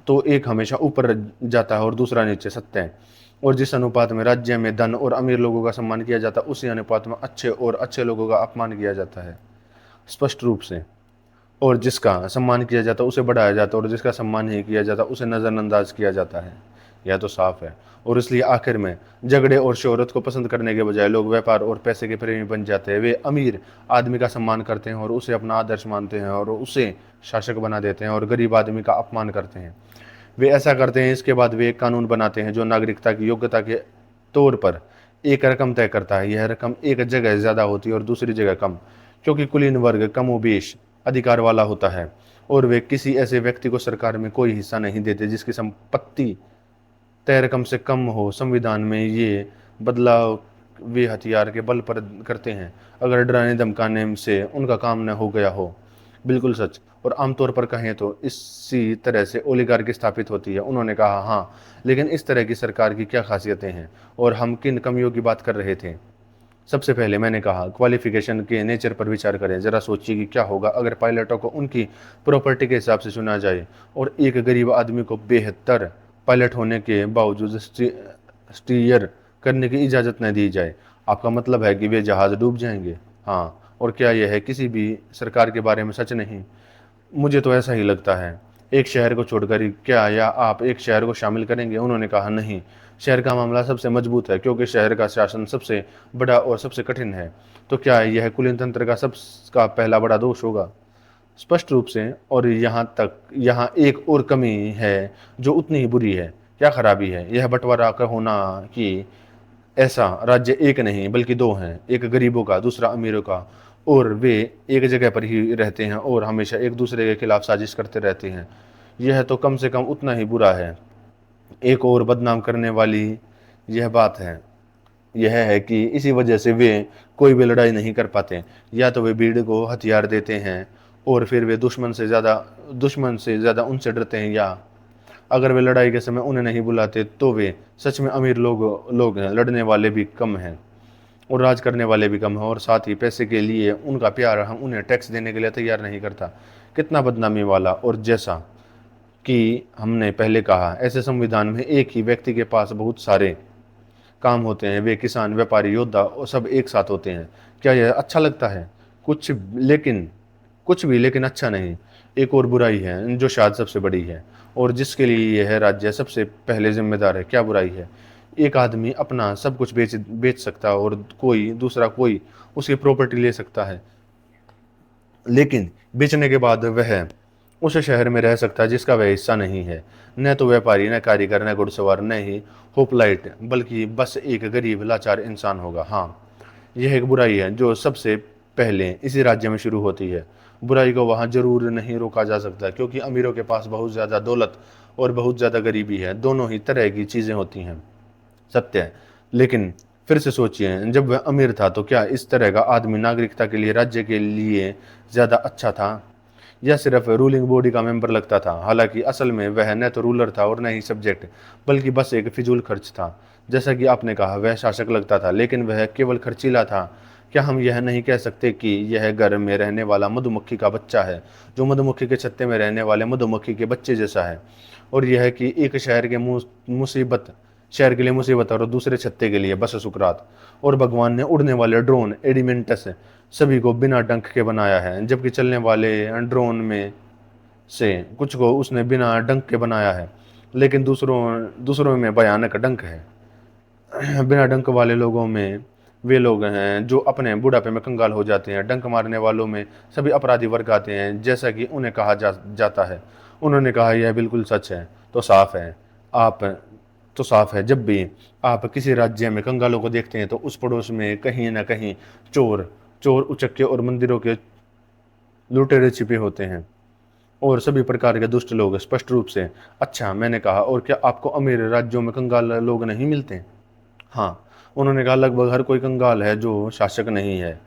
Speaker 1: तो एक हमेशा ऊपर जाता है और दूसरा नीचे। सत्य है। और जिस अनुपात में राज्य में धन और अमीर लोगों का सम्मान किया जाता है, उसी अनुपात में अच्छे लोगों का अपमान किया जाता है, स्पष्ट रूप से। और जिसका सम्मान किया जाता है उसे बढ़ाया जाता है और जिसका सम्मान नहीं किया जाता उसे नज़रअंदाज किया जाता है। यह तो साफ है। और इसलिए आखिर में झगड़े और शोहरत को पसंद करने के बजाय लोग व्यापार और पैसे के प्रेमी बन जाते हैं। वे अमीर आदमी का सम्मान करते हैं और उसे अपना आदर्श मानते हैं और उसे शासक बना देते हैं, और गरीब आदमी का अपमान करते हैं। वे ऐसा करते हैं। इसके बाद वे एक कानून बनाते हैं जो नागरिकता की योग्यता के तौर पर एक रकम तय करता है। यह रकम एक जगह ज़्यादा होती है और दूसरी जगह कम, क्योंकि कुलीन वर्ग कमोबेश अधिकार वाला होता है और वे किसी ऐसे व्यक्ति को सरकार में कोई हिस्सा नहीं देते जिसकी संपत्ति तय रकम से कम हो। संविधान में ये बदलाव वे हथियार के बल पर करते हैं, अगर डराने धमकाने से उनका काम न हो गया हो। बिल्कुल सच। और आमतौर पर कहें तो इसी तरह से ओलिगार्की स्थापित होती है। उन्होंने कहा, हाँ, लेकिन इस तरह की सरकार की क्या खासियतें हैं और हम किन कमियों की बात कर रहे थे? सबसे पहले मैंने कहा, क्वालिफिकेशन के नेचर पर विचार करें। ज़रा सोचिए कि क्या होगा अगर पायलटों को उनकी प्रॉपर्टी के हिसाब से चुना जाए और एक गरीब आदमी को बेहतर पायलट होने के बावजूद स्टीयर करने की इजाज़त न दी जाए। आपका मतलब है कि वे जहाज़ डूब जाएंगे? हाँ, और क्या यह है किसी भी सरकार के बारे में सच नहीं? मुझे तो ऐसा ही लगता है। एक शहर को छोड़कर ही क्या, या आप एक शहर को शामिल करेंगे? उन्होंने कहा, नहीं, शहर का मामला सबसे मजबूत है क्योंकि शहर का शासन सबसे बड़ा और सबसे कठिन है। तो क्या यह कुलीन तंत्र का पहला बड़ा दोष होगा? स्पष्ट रूप से। और यहाँ एक और कमी है जो उतनी ही बुरी है। क्या खराबी है? यह बंटवारा का होना कि ऐसा राज्य एक नहीं बल्कि दो हैं, एक गरीबों का, दूसरा अमीरों का, और वे एक जगह पर ही रहते हैं और हमेशा एक दूसरे के खिलाफ साजिश करते रहते हैं। यह तो कम से कम उतना ही बुरा है। एक और बदनाम करने वाली यह है कि इसी वजह से वे कोई भी लड़ाई नहीं कर पाते। या तो वे भीड़ को हथियार देते हैं और फिर वे दुश्मन से ज़्यादा उनसे डरते हैं, या अगर वे लड़ाई के समय उन्हें नहीं बुलाते तो वे सच में अमीर लोग हैं। लड़ने वाले भी कम हैं और राज करने वाले भी कम हैं, और साथ ही पैसे के लिए उनका प्यार हम उन्हें टैक्स देने के लिए तैयार नहीं करता। कितना बदनामी वाला। और जैसा कि हमने पहले कहा, ऐसे संविधान में एक ही व्यक्ति के पास बहुत सारे काम होते हैं, वे किसान, व्यापारी, योद्धा और सब एक साथ होते हैं। क्या यह अच्छा लगता है? कुछ लेकिन कुछ भी लेकिन अच्छा नहीं। एक और बुराई है जो शायद सबसे बड़ी है और जिसके लिए यह राज्य सबसे पहले जिम्मेदार है। क्या बुराई है? एक आदमी अपना सब कुछ बेच बेच सकता है और कोई उसकी प्रॉपर्टी ले सकता है, लेकिन बेचने के बाद वह उस शहर में रह सकता है जिसका वह हिस्सा नहीं है। न तो व्यापारी, न कारीगर, न घुड़सवार, न ही होपलाइट, बल्कि बस एक गरीब लाचार इंसान होगा। हाँ, यह एक बुराई है जो सबसे पहले इसी राज्य में शुरू होती है। बुराई को वहाँ जरूर नहीं रोका जा सकता, क्योंकि अमीरों के पास बहुत ज़्यादा दौलत और बहुत ज़्यादा गरीबी है। दोनों ही तरह की चीज़ें होती हैं, सत्य है। लेकिन फिर से सोचिए, जब वह अमीर था तो क्या इस तरह का आदमी नागरिकता के लिए, राज्य के लिए ज़्यादा अच्छा था, या सिर्फ रूलिंग बॉडी का मेंबर लगता था? हालांकि असल में वह न तो रूलर था और न ही सब्जेक्ट, बल्कि बस एक फिजूल खर्च था। जैसा कि आपने कहा, वह शासक लगता था, लेकिन वह केवल खर्चीला था। क्या हम यह नहीं कह सकते कि यह घर में रहने वाला मधुमक्खी का बच्चा है, जो मधुमक्खी के छत्ते में रहने वाले मधुमक्खी के बच्चे जैसा है? और यह कि एक शहर के लिए मुसीबत और दूसरे छत्ते के लिए बस सुकरात। और भगवान ने उड़ने वाले ड्रोन एडिमेंटस सभी को बिना डंक के बनाया है, जबकि चलने वाले ड्रोन में से कुछ को उसने बिना डंक के बनाया है, लेकिन दूसरों दूसरों में भयानक डंक है। बिना डंक वाले लोगों में वे लोग हैं जो अपने बुढ़ापे में कंगाल हो जाते हैं। डंक मारने वालों में सभी अपराधी वर्ग आते हैं, जैसा कि उन्हें कहा जाता है। उन्होंने कहा, यह बिल्कुल सच है। तो साफ है आप तो साफ है, जब भी आप किसी राज्य में कंगालों को देखते हैं तो उस पड़ोस में कहीं ना कहीं चोर चोर उचक्के और मंदिरों के लुटेरे छिपे होते हैं, और सभी प्रकार के दुष्ट लोग स्पष्ट रूप से। अच्छा, मैंने कहा, और क्या आपको अमीर राज्यों में कंगाल लोग नहीं मिलते? हाँ, उन्होंने कहा, लगभग हर कोई कंगाल है जो शासक नहीं है।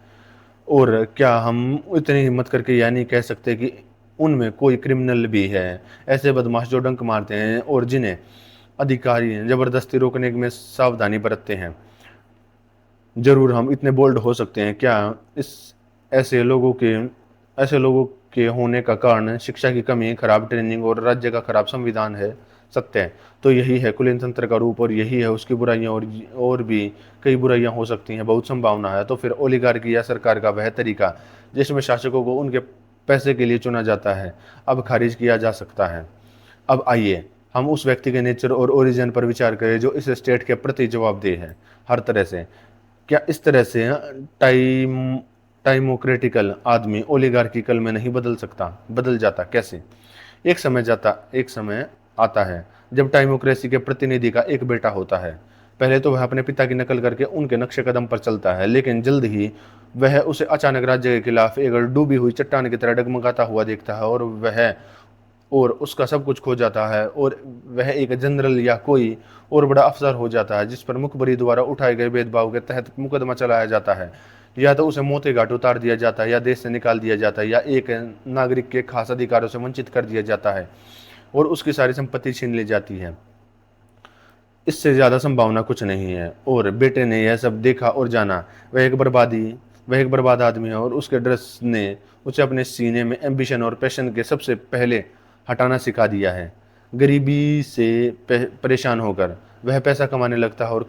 Speaker 1: और क्या हम इतनी हिम्मत करके यह नहीं कह सकते कि उनमें कोई क्रिमिनल भी है, ऐसे बदमाश जो डंक मारते हैं और जिन्हें अधिकारी जबरदस्ती रोकने में सावधानी बरतते हैं? जरूर हम इतने बोल्ड हो सकते हैं। क्या इस ऐसे लोगों के ऐसे लोगों के होने का कारण शिक्षा की कमी, खराब ट्रेनिंग और राज्य का खराब संविधान है? सत्य है। तो यही है कुलीन तंत्र का रूप और यही है उसकी बुराइयां, और भी कई बुराइयां हो सकती हैं, बहुत संभावना है। तो फिर ओलिगार्की या सरकार का वह तरीका जिसमें शासकों को उनके पैसे के लिए चुना जाता है, अब खारिज किया जा सकता है। अब आइए हम उस व्यक्ति के नेचर और ओरिजिन पर विचार करें जो इस स्टेट के प्रति जवाबदेह है, हर तरह से। क्या इस तरह से टाइमोक्रेटिकल आदमी ओलिगार्किकल में नहीं बदल जाता? कैसे? एक समय आता है जब टाइमोक्रेसी के प्रतिनिधि का एक बेटा होता है। पहले तो वह अपने पिता की नकल करके उनके नक्शे कदम पर चलता है, लेकिन जल्द ही वह उसे अचानक राज्य के खिलाफ एक डूबी हुई चट्टान की तरह डगमगाता हुआ देखता है, और उसका सब कुछ खो जाता है, और वह एक जनरल या कोई और बड़ा अफसर हो जाता है जिस पर मुखबरी द्वारा उठाए गए भेदभाव के तहत मुकदमा चलाया जाता है। या तो उसे मौत के घाट उतार दिया जाता है, या देश से निकाल दिया जाता है, या एक नागरिक के खास अधिकारों से वंचित कर दिया जाता है और उसकी सारी संपत्ति छीन ली जाती है। इससे ज़्यादा संभावना कुछ नहीं है। और बेटे ने यह सब देखा और जाना। वह एक बर्बाद आदमी है, और उसके ड्रेस ने उसे अपने सीने में एम्बिशन और पैशन के सबसे पहले हटाना सिखा दिया है। गरीबी से परेशान होकर वह पैसा कमाने लगता है और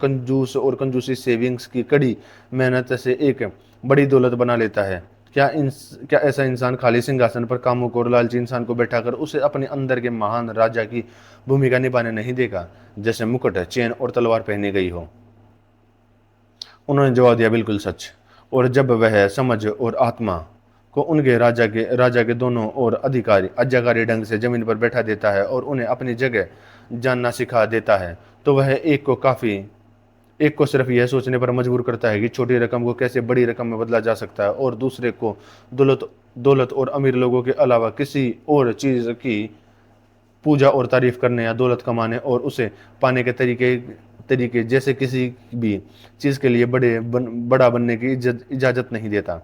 Speaker 1: कंजूसी सेविंग्स की कड़ी मेहनत से एक बड़ी दौलत बना लेता है। क्या ऐसा इंसान खाली सिंहासन पर कामुक और लालची इंसान को बैठाकर उसे अपने अंदर के महान राजा की भूमिका निभाने नहीं देगा, जैसे मुकुट, चेन और तलवार पहनी गई हो? उन्होंने जवाब दिया, बिल्कुल सच। और जब वह समझ और आत्मा को उनके राजा के दोनों ओर आज्ञाकारी ढंग से जमीन पर बैठा देता है और उन्हें अपनी जगह जानना सिखा देता है, तो वह एक को सिर्फ यह सोचने पर मजबूर करता है कि छोटी रकम को कैसे बड़ी रकम में बदला जा सकता है, और दूसरे को दौलत और अमीर लोगों के अलावा किसी और चीज़ की पूजा और तारीफ करने या दौलत कमाने और उसे पाने के तरीके जैसे किसी भी चीज़ के लिए बड़ा बनने की इजाज़त नहीं देता।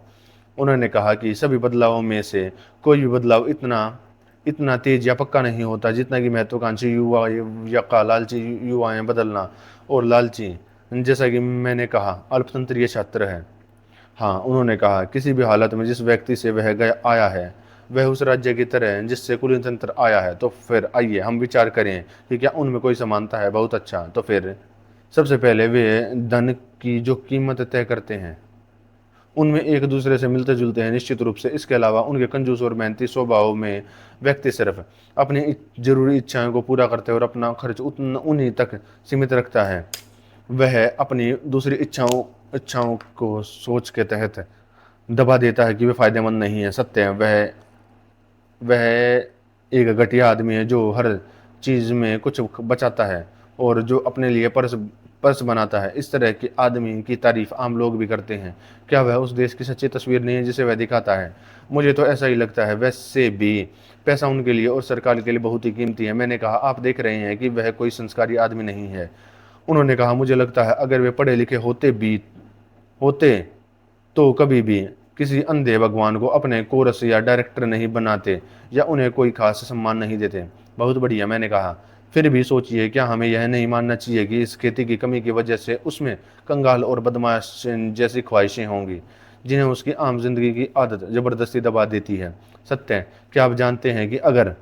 Speaker 1: उन्होंने कहा कि सभी बदलावों में से कोई भी बदलाव इतना इतना तेज या पक्का नहीं होता जितना कि महत्वाकांक्षी युवा या लालची युवाएं बदलना और लालची, जैसा कि मैंने कहा, अल्पतंत्रीय छात्र है। हाँ, उन्होंने कहा, किसी भी हालत में जिस व्यक्ति से वह गया आया है वह उस राज्य की तरह है जिससे कुलीन आया है। तो फिर आइए हम विचार करें कि क्या उनमें कोई समानता है? बहुत अच्छा। तो फिर सबसे पहले वे धन की जो कीमत तय करते हैं उनमें एक दूसरे से मिलते जुलते हैं निश्चित रूप से। इसके अलावा उनके कंजूस और मेहनती स्वभाव में व्यक्ति सिर्फ अपनी जरूरी इच्छाओं को पूरा करते हैं और अपना खर्च उन्हीं तक सीमित रखता है। वह अपनी दूसरी इच्छाओं को सोच के तहत दबा देता है कि वे फायदेमंद नहीं है। सत्य है, वह एक घटिया आदमी है जो हर चीज़ में कुछ बचाता है और जो अपने लिए पर्स पर्स बनाता है। इस तरह के आदमी की तारीफ आम लोग भी करते हैं। क्या वह उस देश की सच्ची तस्वीर नहीं है जिसे वह दिखाता है? मुझे तो ऐसा ही लगता है। वैसे भी पैसा उनके लिए और सरकार के लिए बहुत ही कीमती है। मैंने कहा, आप देख रहे हैं कि वह कोई संस्कारी आदमी नहीं है। उन्होंने कहा, मुझे लगता है अगर वे पढ़े लिखे होते तो कभी भी किसी अंधे भगवान को अपने कोरस या डायरेक्टर नहीं बनाते या उन्हें कोई खास सम्मान नहीं देते। बहुत बढ़िया, मैंने कहा। फिर भी सोचिए, क्या हमें यह नहीं मानना चाहिए कि इस खेती की कमी की वजह से उसमें कंगाल और बदमाश जैसी ख्वाहिशें होंगी जिन्हें उसकी आम जिंदगी की आदत जबरदस्ती दबा देती है? सत्य है। क्या आप जानते हैं कि अगर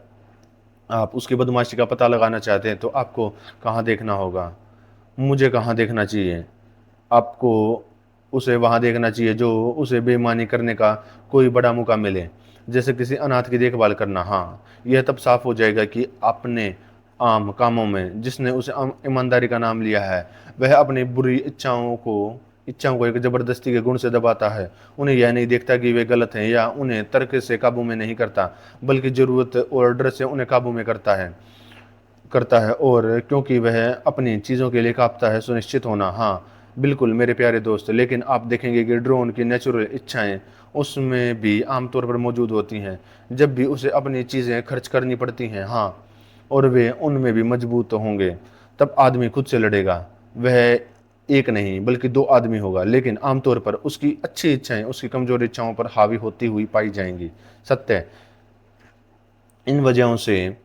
Speaker 1: आप उसकी बदमाशी का पता लगाना चाहते हैं तो आपको कहाँ देखना होगा? मुझे कहाँ देखना चाहिए? आपको उसे वहाँ देखना चाहिए जो उसे बेईमानी करने का कोई बड़ा मौका मिले, जैसे किसी अनाथ की देखभाल करना। हाँ, यह तब साफ हो जाएगा कि अपने आम कामों में जिसने उसे ईमानदारी का नाम लिया है वह अपनी बुरी इच्छाओं को एक जबरदस्ती के गुण से दबाता है। उन्हें यह नहीं देखता कि वे गलत हैं या उन्हें तर्क से काबू में नहीं करता, बल्कि जरूरत और डर से उन्हें काबू में करता है और क्योंकि वह अपनी चीज़ों के लिए कांपता है सुनिश्चित होना। हाँ बिल्कुल मेरे प्यारे दोस्त, लेकिन आप देखेंगे कि ड्रोन की नेचुरल इच्छाएं उसमें भी आमतौर पर मौजूद होती हैं जब भी उसे अपनी चीज़ें खर्च करनी पड़ती हैं। हाँ, और वे उनमें भी मजबूत होंगे। तब आदमी खुद से लड़ेगा। वह एक नहीं बल्कि दो आदमी होगा, लेकिन आमतौर पर उसकी अच्छी इच्छाएं उसकी कमजोर इच्छाओं पर हावी होती हुई पाई जाएंगी। सत्य है, इन वजहों से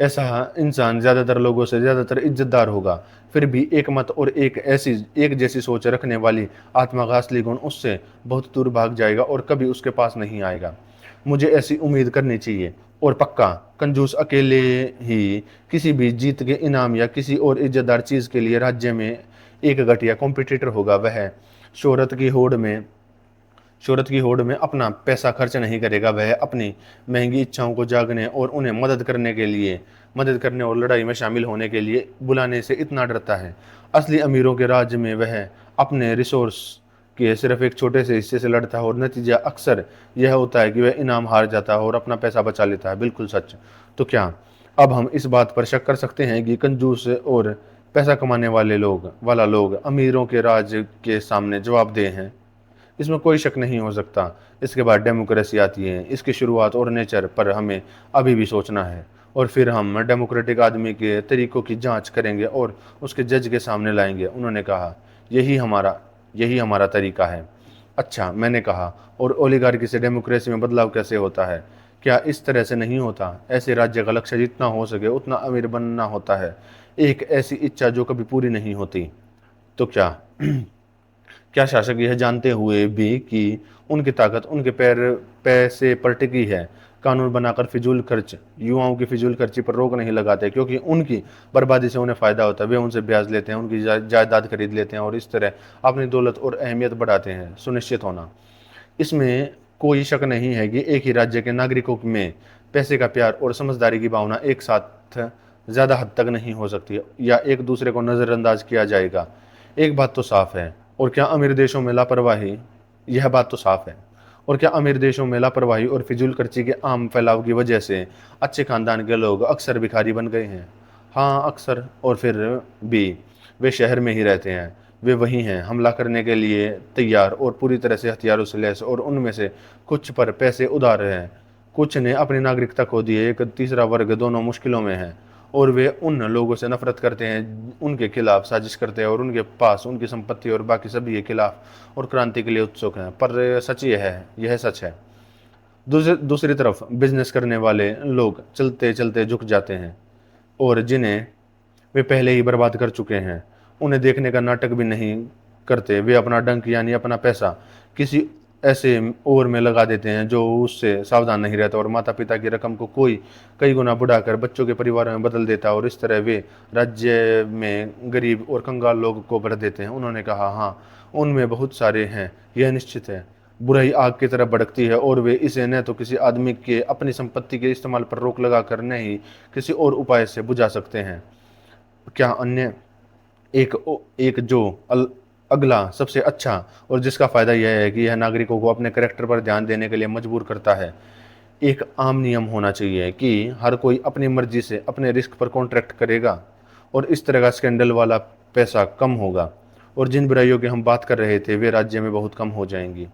Speaker 1: ऐसा इंसान ज़्यादातर लोगों से ज़्यादातर इज्जतदार होगा। फिर भी एक मत और एक जैसी सोच रखने वाली आत्मा का असली गुण उससे बहुत दूर भाग जाएगा और कभी उसके पास नहीं आएगा। मुझे ऐसी उम्मीद करनी चाहिए। और पक्का कंजूस अकेले ही किसी भी जीत के इनाम या किसी और इज्जतदार चीज़ के लिए राज्य में एक घटिया कॉम्पिटिटर होगा। वह शोहरत की होड़ में शोहरत की होड़ में अपना पैसा खर्च नहीं करेगा। वह अपनी महंगी इच्छाओं को जागने और उन्हें मदद करने और लड़ाई में शामिल होने के लिए बुलाने से इतना डरता है। असली अमीरों के राज्य में वह अपने रिसोर्स के सिर्फ एक छोटे से हिस्से से लड़ता है और नतीजा अक्सर यह होता है कि वह इनाम हार जाता है और अपना पैसा बचा लेता है। बिल्कुल सच। तो क्या अब हम इस बात पर शक कर सकते हैं कि कंजूस और पैसा कमाने वाला लोग अमीरों के राज के सामने जवाबदेह हैं? इसमें कोई शक नहीं हो सकता। इसके बाद डेमोक्रेसी आती है। इसकी शुरुआत और नेचर पर हमें अभी भी सोचना है और फिर हम डेमोक्रेटिक आदमी के तरीकों की जांच करेंगे और उसके जज के सामने लाएंगे। उन्होंने कहा, यही हमारा तरीका है। अच्छा, मैंने कहा, और ओलिगार्की से डेमोक्रेसी में बदलाव कैसे होता है? क्या इस तरह से नहीं होता? ऐसे राज्य का लक्ष्य जितना हो सके उतना अमीर बनना होता है, एक ऐसी इच्छा जो कभी पूरी नहीं होती। तो क्या क्या शासक यह जानते हुए भी कि उनकी ताकत उनके पैसे पर टिकी है, कानून बनाकर युवाओं की फिजूल खर्ची पर रोक नहीं लगाते, क्योंकि उनकी बर्बादी से उन्हें फ़ायदा होता है। वे उनसे ब्याज लेते हैं, उनकी जायदाद खरीद लेते हैं और इस तरह अपनी दौलत और अहमियत बढ़ाते हैं। सुनिश्चित होना, इसमें कोई शक नहीं है कि एक ही राज्य के नागरिकों में पैसे का प्यार और समझदारी की भावना एक साथ ज़्यादा हद तक नहीं हो सकती या एक दूसरे को नज़रअंदाज किया जाएगा। एक बात तो साफ है। और क्या अमीर देशों में लापरवाही यह बात तो साफ है। और क्या अमीर देशों में लापरवाही और फिजूल खर्ची के आम फैलाव की वजह से अच्छे खानदान के लोग अक्सर भिखारी बन गए हैं? हाँ, अक्सर। और फिर भी वे शहर में ही रहते हैं। वे वही हैं, हमला करने के लिए तैयार और पूरी तरह से हथियारों से लैस, और उनमें से कुछ पर पैसे उधार हैं, कुछ ने अपनी नागरिकता खो दी है, एक तीसरा वर्ग दोनों मुश्किलों में है और वे उन लोगों से नफरत करते हैं, उनके खिलाफ साजिश करते हैं और उनके पास उनकी संपत्ति और बाकी सभी के खिलाफ और क्रांति के लिए उत्सुक हैं। पर सच यह सच है। दूसरी तरफ बिजनेस करने वाले लोग चलते चलते झुक जाते हैं और जिन्हें वे पहले ही बर्बाद कर चुके हैं उन्हें देखने का नाटक भी नहीं करते। वे अपना डंक यानी अपना पैसा किसी ऐसे ओवर में लगा देते हैं जो उससे सावधान नहीं रहता, और माता पिता की रकम को कोई कई गुना बढ़ाकर बच्चों के परिवार में बदल देता है, और इस तरह वे राज्य में गरीब और कंगाल लोग को भर देते हैं। उन्होंने कहा, हाँ, उनमें बहुत सारे हैं, यह निश्चित है। बुराई आग की तरह भड़कती है, और वे इसे न तो किसी आदमी के अपनी संपत्ति के इस्तेमाल पर रोक लगा कर, न ही किसी और उपाय से बुझा सकते हैं। क्या अन्य एक एक जो अगला सबसे अच्छा, और जिसका फ़ायदा यह है कि यह नागरिकों को अपने करैक्टर पर ध्यान देने के लिए मजबूर करता है। एक आम नियम होना चाहिए कि हर कोई अपनी मर्जी से अपने रिस्क पर कॉन्ट्रैक्ट करेगा, और इस तरह का स्कैंडल वाला पैसा कम होगा, और जिन बुराइयों की हम बात कर रहे थे वे राज्य में बहुत कम हो जाएंगी।